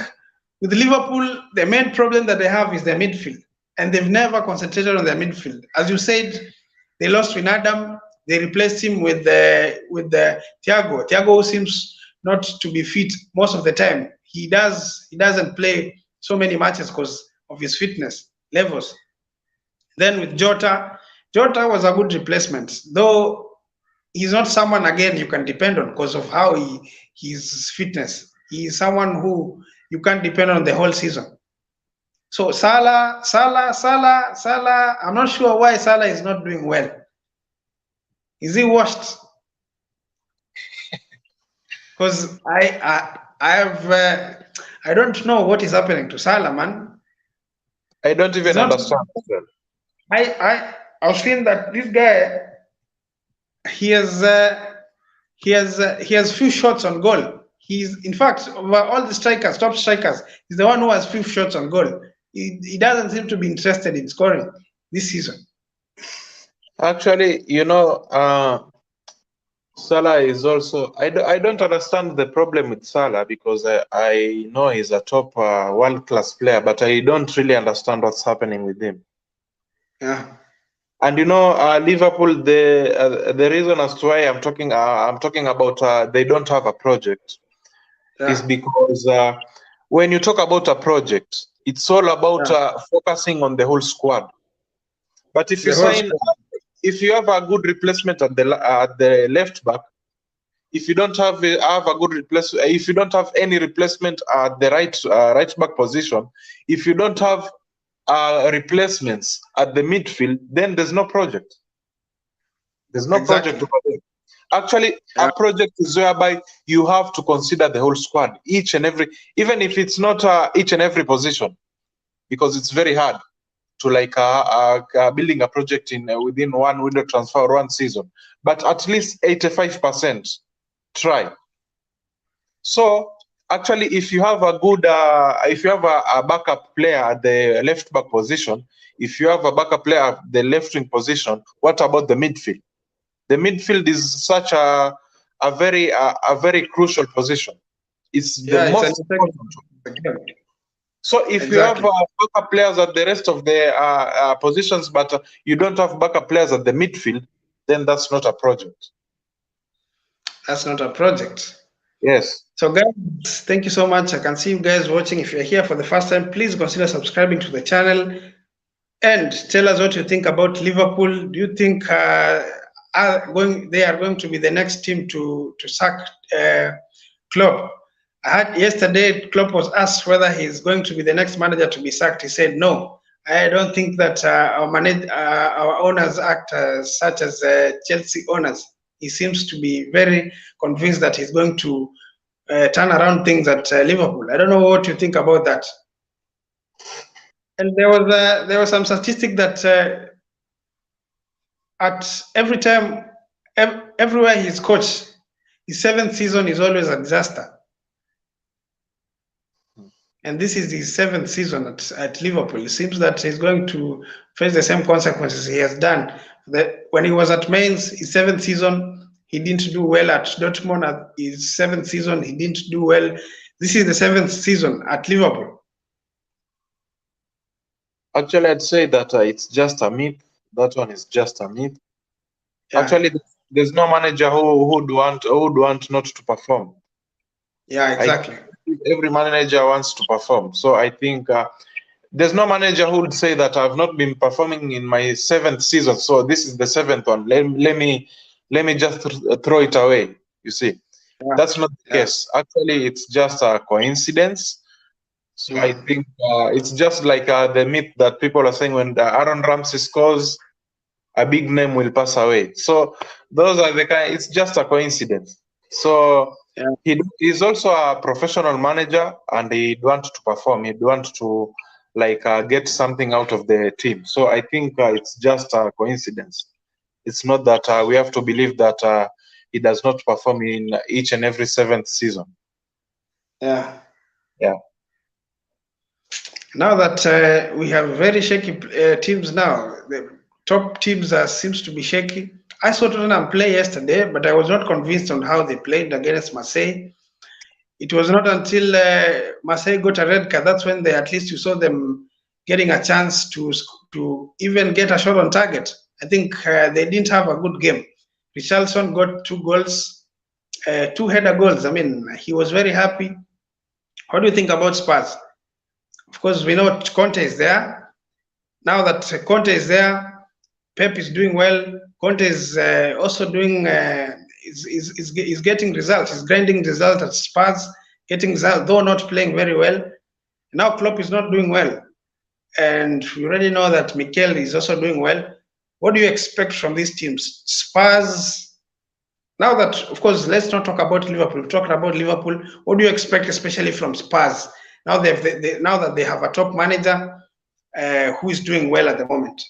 with Liverpool, the main problem that they have is their midfield, and they've never concentrated on their midfield. As you said, they lost Wijnaldum. They replaced him with the Thiago. Thiago seems not to be fit most of the time. He doesn't play so many matches because of his fitness levels. Then with Jota was a good replacement, though he's not someone again you can depend on because of how his fitness. He is someone who you can't depend on the whole season. So Salah. I'm not sure why Salah is not doing well. Is he washed? Because I don't know what is happening to Salah, man. I don't even understand. I was feeling that this guy he has few shots on goal. He's in fact over all the strikers, top strikers, he's the one who has few shots on goal. He doesn't seem to be interested in scoring this season. Actually, Salah is also. I don't understand the problem with Salah because I know he's a top world-class player, but I don't really understand what's happening with him. Yeah. And Liverpool, the reason as to why I'm talking about they don't have a project is because when you talk about a project, it's all about focusing on the whole squad. But if you have a good replacement at the left back, if you don't have a good replacement, if you don't have any replacement at the right back position, if you don't have replacements at the midfield, then there's no project. There's no project over there. Actually, a project is whereby you have to consider the whole squad, each and every, even if it's not each and every position, because it's very hard to building a project in within one window transfer or one season. But at least 85% try. So actually, if you have a good, if you have a backup player at the left back position, if you have a backup player at the left wing position, what about the midfield? The midfield is such a very crucial position. It's the most important. So if you have backup players at the rest of the positions, but you don't have backup players at the midfield, then that's not a project. That's not a project. Yes. So guys, thank you so much. I can see you guys watching. If you're here for the first time, please consider subscribing to the channel and tell us what you think about Liverpool. Do you think they are going to be the next team to sack Klopp? I heard yesterday Klopp was asked whether he's going to be the next manager to be sacked. He said no. I don't think that our owners act such as Chelsea owners. He seems to be very convinced that he's going to turn around things at Liverpool. I don't know what you think about that. And there was some statistic that at every time, everywhere he's coached, his 7th season is always a disaster. And this is his 7th season at Liverpool. It seems that he's going to face the same consequences he has done. When he was at Mainz, his 7th season, he didn't do well. At Dortmund, at his 7th season, he didn't do well. This is the 7th season at Liverpool. Actually, I'd say that it's just a myth. That one is just a myth. Yeah. Actually, there's no manager who would want not to perform. Yeah, exactly. Every manager wants to perform. So I think there's no manager who would say that I've not been performing in my 7th season, so this is the 7th one. Let me just throw it away. You see, that's not the case. Actually, it's just a coincidence. So I think it's just like the myth that people are saying when Aaron Ramsey scores, a big name will pass away. So those are the kind. It's just a coincidence. So he's also a professional manager, and he'd want to perform. He'd want to get something out of the team. So I think it's just a coincidence. It's not that we have to believe that he does not perform in each and every 7th season. Yeah. Yeah. Now that we have very shaky teams now, the top teams seems to be shaky. I saw Tottenham play yesterday, but I was not convinced on how they played against Marseille. It was not until Marseille got a red card, that's when at least you saw them getting a chance to even get a shot on target. I think they didn't have a good game. Richarlison got 2 goals, 2 header goals. I mean, he was very happy. What do you think about Spurs? Of course, we know Conte is there. Now that Conte is there, Pep is doing well. Conte is also doing is getting results. He's grinding results at Spurs, getting results, though not playing very well. Now Klopp is not doing well, and we already know that Mikel is also doing well. What do you expect from these teams? Spurs. Now that, of course, let's not talk about Liverpool. We're talking about Liverpool. What do you expect, especially from Spurs? Now now that they have a top manager who is doing well at the moment.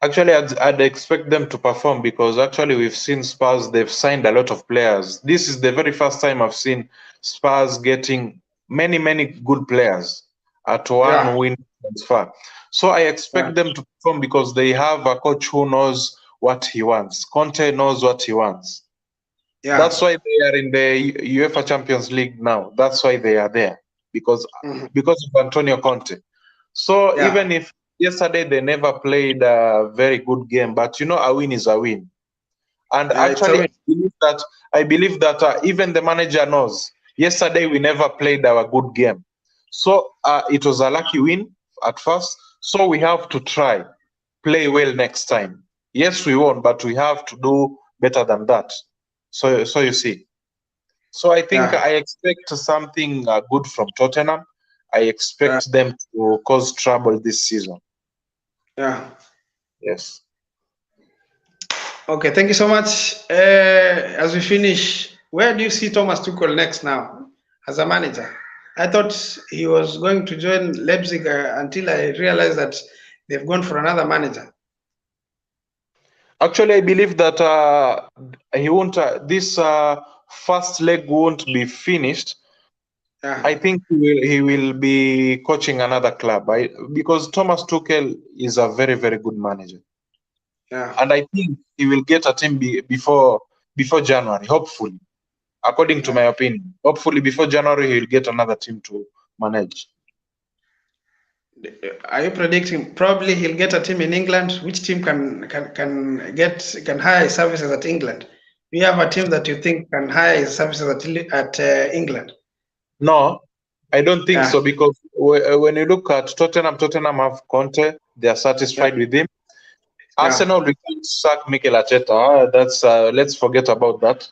Actually, I'd expect them to perform because actually we've seen Spurs, they've signed a lot of players. This is the very first time I've seen Spurs getting many good players at one win transfer. So I expect them to perform because they have a coach who knows what he wants. Conte knows what he wants. Yeah. That's why they are in the UEFA Champions League now. That's why they are there because of Antonio Conte. So even if yesterday they never played a very good game, but you know, a win is a win. And actually, I believe that even the manager knows. Yesterday we never played our good game, so it was a lucky win at first. So we have to play well next time. Yes, we won, but we have to do better than that. So you see. So I think I expect something good from Tottenham. I expect them to cause trouble this season. Yeah. Yes. Okay, thank you so much. As we finish, where do you see Thomas Tuchel next now as a manager? I thought he was going to join Leipzig until I realized that they've gone for another manager. Actually, I believe that he won't. This first leg won't be finished. I think he will be coaching another club. Because Thomas Tuchel is a very good manager. And I think he will get a team before January, hopefully. According to my opinion, hopefully before January he will get another team to manage. Are you predicting probably he'll get a team in England? Which team can hire services at England? Do you have a team that you think can hire services at England? No, I don't think so, because when you look at Tottenham have Conte, they are satisfied with him. Arsenal, we can't sack Mikel Arteta. That's let's forget about that.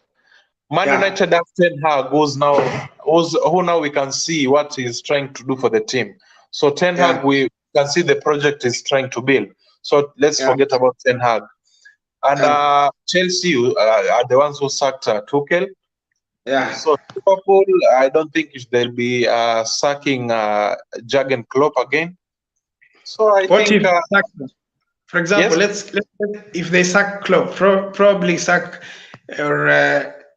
Man United have Ten Hag, who now we can see what he's trying to do for the team. So Ten Hag, we can see the project he's trying to build. So let's forget about Ten Hag. And Chelsea are the ones who sacked Tuchel. Yeah. So Liverpool, I don't think they'll be sacking Jurgen Klopp again. So I think. For example, let's if they sack Klopp, probably sack, or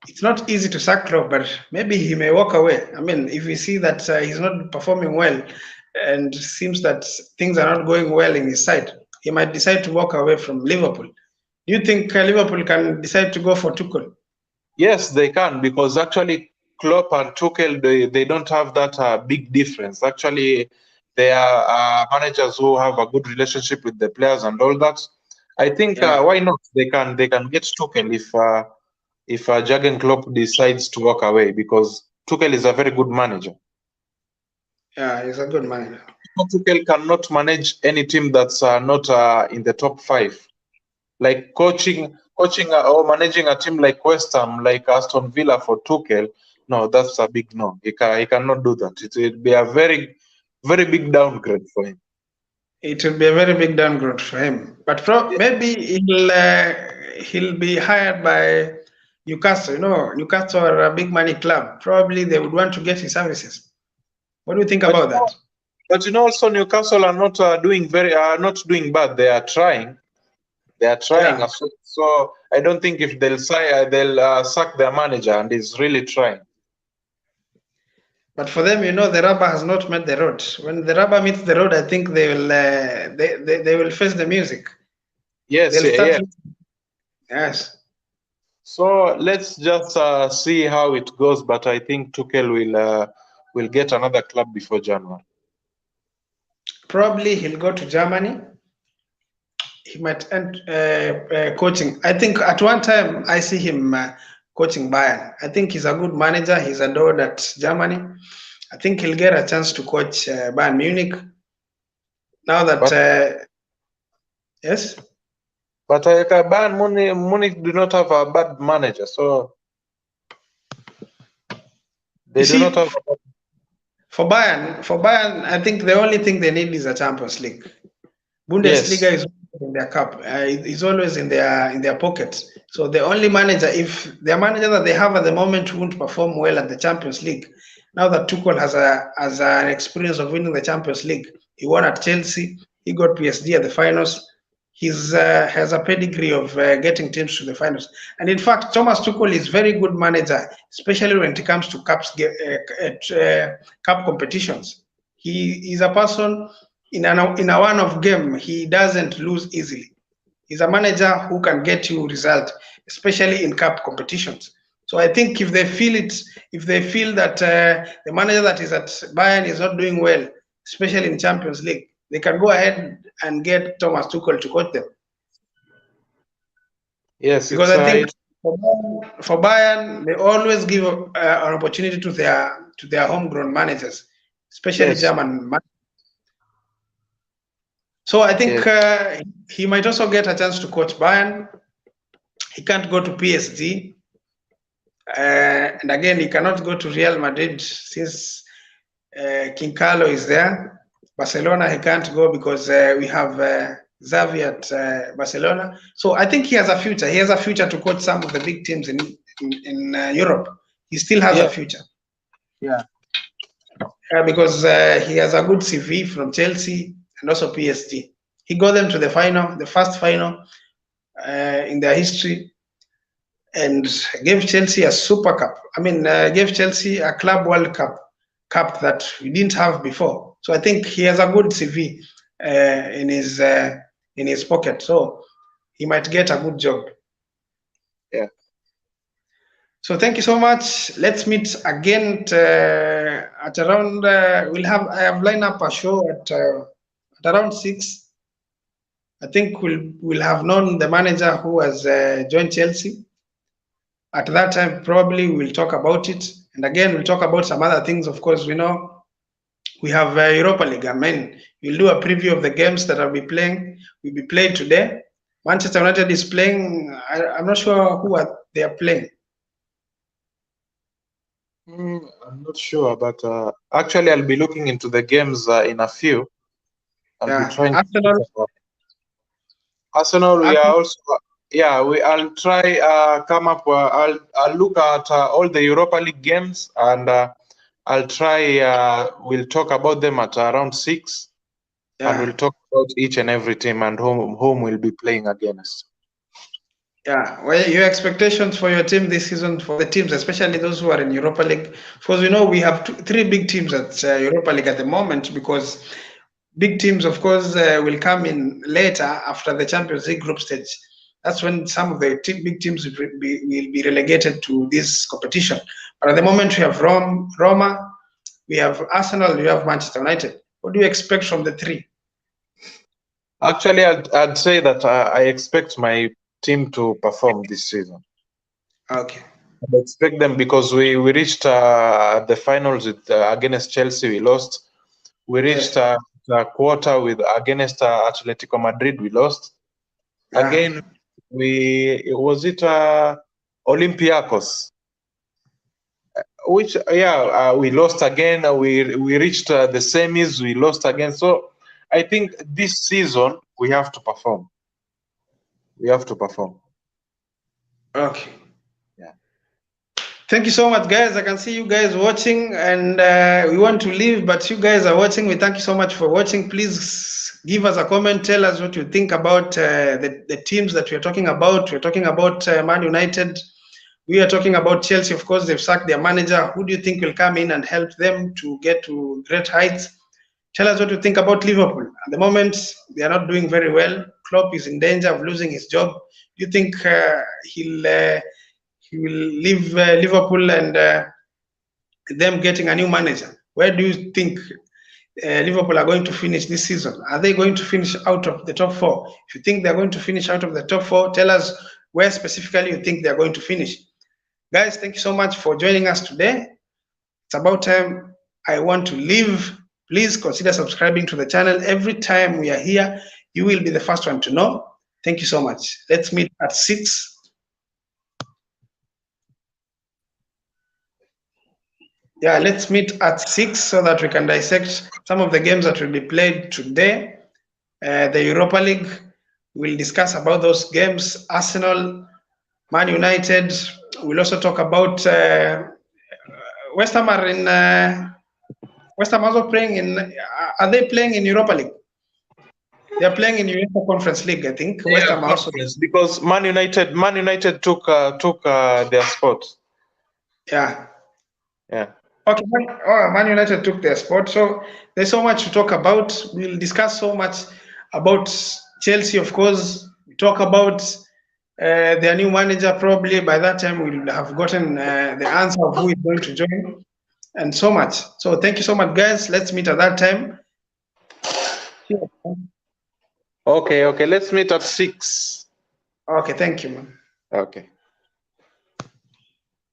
it's not easy to sack Klopp, but maybe he may walk away. I mean, if we see that he's not performing well, and seems that things are not going well in his side, he might decide to walk away from Liverpool. Do you think Liverpool can decide to go for Tuchel? Yes, they can, because actually Klopp and Tuchel, they don't have that big difference. Actually, they are managers who have a good relationship with the players and all that. I think why not? They can get Tuchel if Jurgen Klopp decides to walk away, because Tuchel is a very good manager. Yeah, he's a good manager. Tuchel cannot manage any team that's not in the top 5. Like coaching or managing a team like West Ham, like Aston Villa for Tuchel, no, that's a big no. He cannot do that. It will be a very big downgrade for him. It will be a very big downgrade for him. But maybe he'll be hired by Newcastle. You know, Newcastle are a big money club. Probably they would want to get his services. What do you think about that? But you know, also Newcastle are not doing bad. They are trying. They are trying. Yeah. So I don't think if they'll sack their manager, and he's really trying. But for them, you know, the rubber has not met the road. When the rubber meets the road, I think they will face the music. Yes, yes. So let's just see how it goes. But I think Tuchel will get another club before January. Probably he'll go to Germany. He might end coaching. I think at one time I see him coaching Bayern. I think he's a good manager. He's adored at Germany. I think he'll get a chance to coach Bayern Munich. Now that yes, but Bayern Munich do not have a bad manager, so they do not have. For Bayern, I think the only thing they need is a Champions League. Bundesliga is in their cup. It's always in their pockets. So the only manager, if their manager that they have at the moment won't perform well at the Champions League, now that Tuchel has an experience of winning the Champions League, he won at Chelsea, he got PSG at the finals. He's has a pedigree of getting teams to the finals. And in fact, Thomas Tuchel is very good manager, especially when it comes to cup competitions. He is a person in a one-off game, he doesn't lose easily. He's a manager who can get you result, especially in cup competitions. So I think if they feel that the manager that is at Bayern is not doing well, especially in Champions League, they can go ahead and get Thomas Tuchel to coach them. Yes, because I think for Bayern, they always give an opportunity to their homegrown managers, especially German managers. So I think he might also get a chance to coach Bayern. He can't go to PSG. And again, he cannot go to Real Madrid since King Carlo is there. Barcelona, he can't go because we have Xavi at Barcelona. So I think he has a future. He has a future to coach some of the big teams in Europe. He still has a future. Yeah. Because he has a good CV from Chelsea and also PSG. He got them to the final, the first final in their history, and gave Chelsea a Super Cup. I mean, gave Chelsea a Club World Cup that we didn't have before. So I think he has a good CV in his pocket. So he might get a good job. Yeah. So thank you so much. Let's meet again at around. I have lined up a show at around 6. I think we'll have known the manager who has joined Chelsea. At that time, probably we'll talk about it. And again, we'll talk about some other things. Of course, we know we have Europa League. I mean, we'll do a preview of the games that will be played today. Manchester United is playing. I'm not sure who they are playing. I'm not sure, but actually, I'll be looking into the games in a few. I'll be trying. Arsenal, we are also. Yeah, I'll try come up. I'll look at all the Europa League games, and I'll try. We'll talk about them at around 6, and we'll talk about each and every team and whom we'll be playing against. Yeah, well, your expectations for your team this season, for the teams, especially those who are in Europa League, because we know we have 3 big teams at Europa League at the moment, because big teams, of course, will come in later after the Champions League group stage. That's when some of the big teams will be relegated to this competition. But at the moment, we have Roma, we have Arsenal, we have Manchester United. What do you expect from the 3? Actually, I'd say that I expect my team to perform this season. Okay. I expect them because we reached the finals against Chelsea. We lost. We reached the quarter against Atletico Madrid. We lost. Again, Olympiacos, which we lost again. We reached the semis. We lost again. So I think this season we have to perform. We have to perform. Okay. Yeah. Thank you so much, guys. I can see you guys watching, and we want to leave, but you guys are watching. We thank you so much for watching. Please give us a comment. Tell us what you think about the teams that we're talking about. We're talking about Man United. We are talking about Chelsea. Of course, they've sacked their manager. Who do you think will come in and help them to get to great heights? Tell us what you think about Liverpool. At the moment, they are not doing very well. Klopp is in danger of losing his job. Do you think he will leave Liverpool and them getting a new manager? Where do you think Liverpool are going to finish this season? Are they going to finish out of the top 4? If you think they're going to finish out of the top 4, tell us where specifically you think they're going to finish. Guys, thank you so much for joining us today. It's about time I want to leave, please consider subscribing to the channel. Every time we are here, you will be the first one to know. Thank you so much. Let's meet at 6. Yeah, let's meet at 6 so that we can dissect some of the games that will be played today. The Europa League, we'll discuss about those games. Arsenal, Man United. We'll also talk about West Ham are in. West Ham also playing in. Are they playing in Europa League? They are playing in UEFA Conference League, I think. Yeah, West Ham also. because Man United took their spot. Yeah. Yeah. Okay, Man United took their spot. So there's so much to talk about. We'll discuss so much about Chelsea, of course. We talk about their new manager. Probably by that time we'll have gotten the answer of who is going to join, and so much. So thank you so much, guys. Let's meet at that time. Okay. Let's meet at 6. Okay, thank you, man. Okay.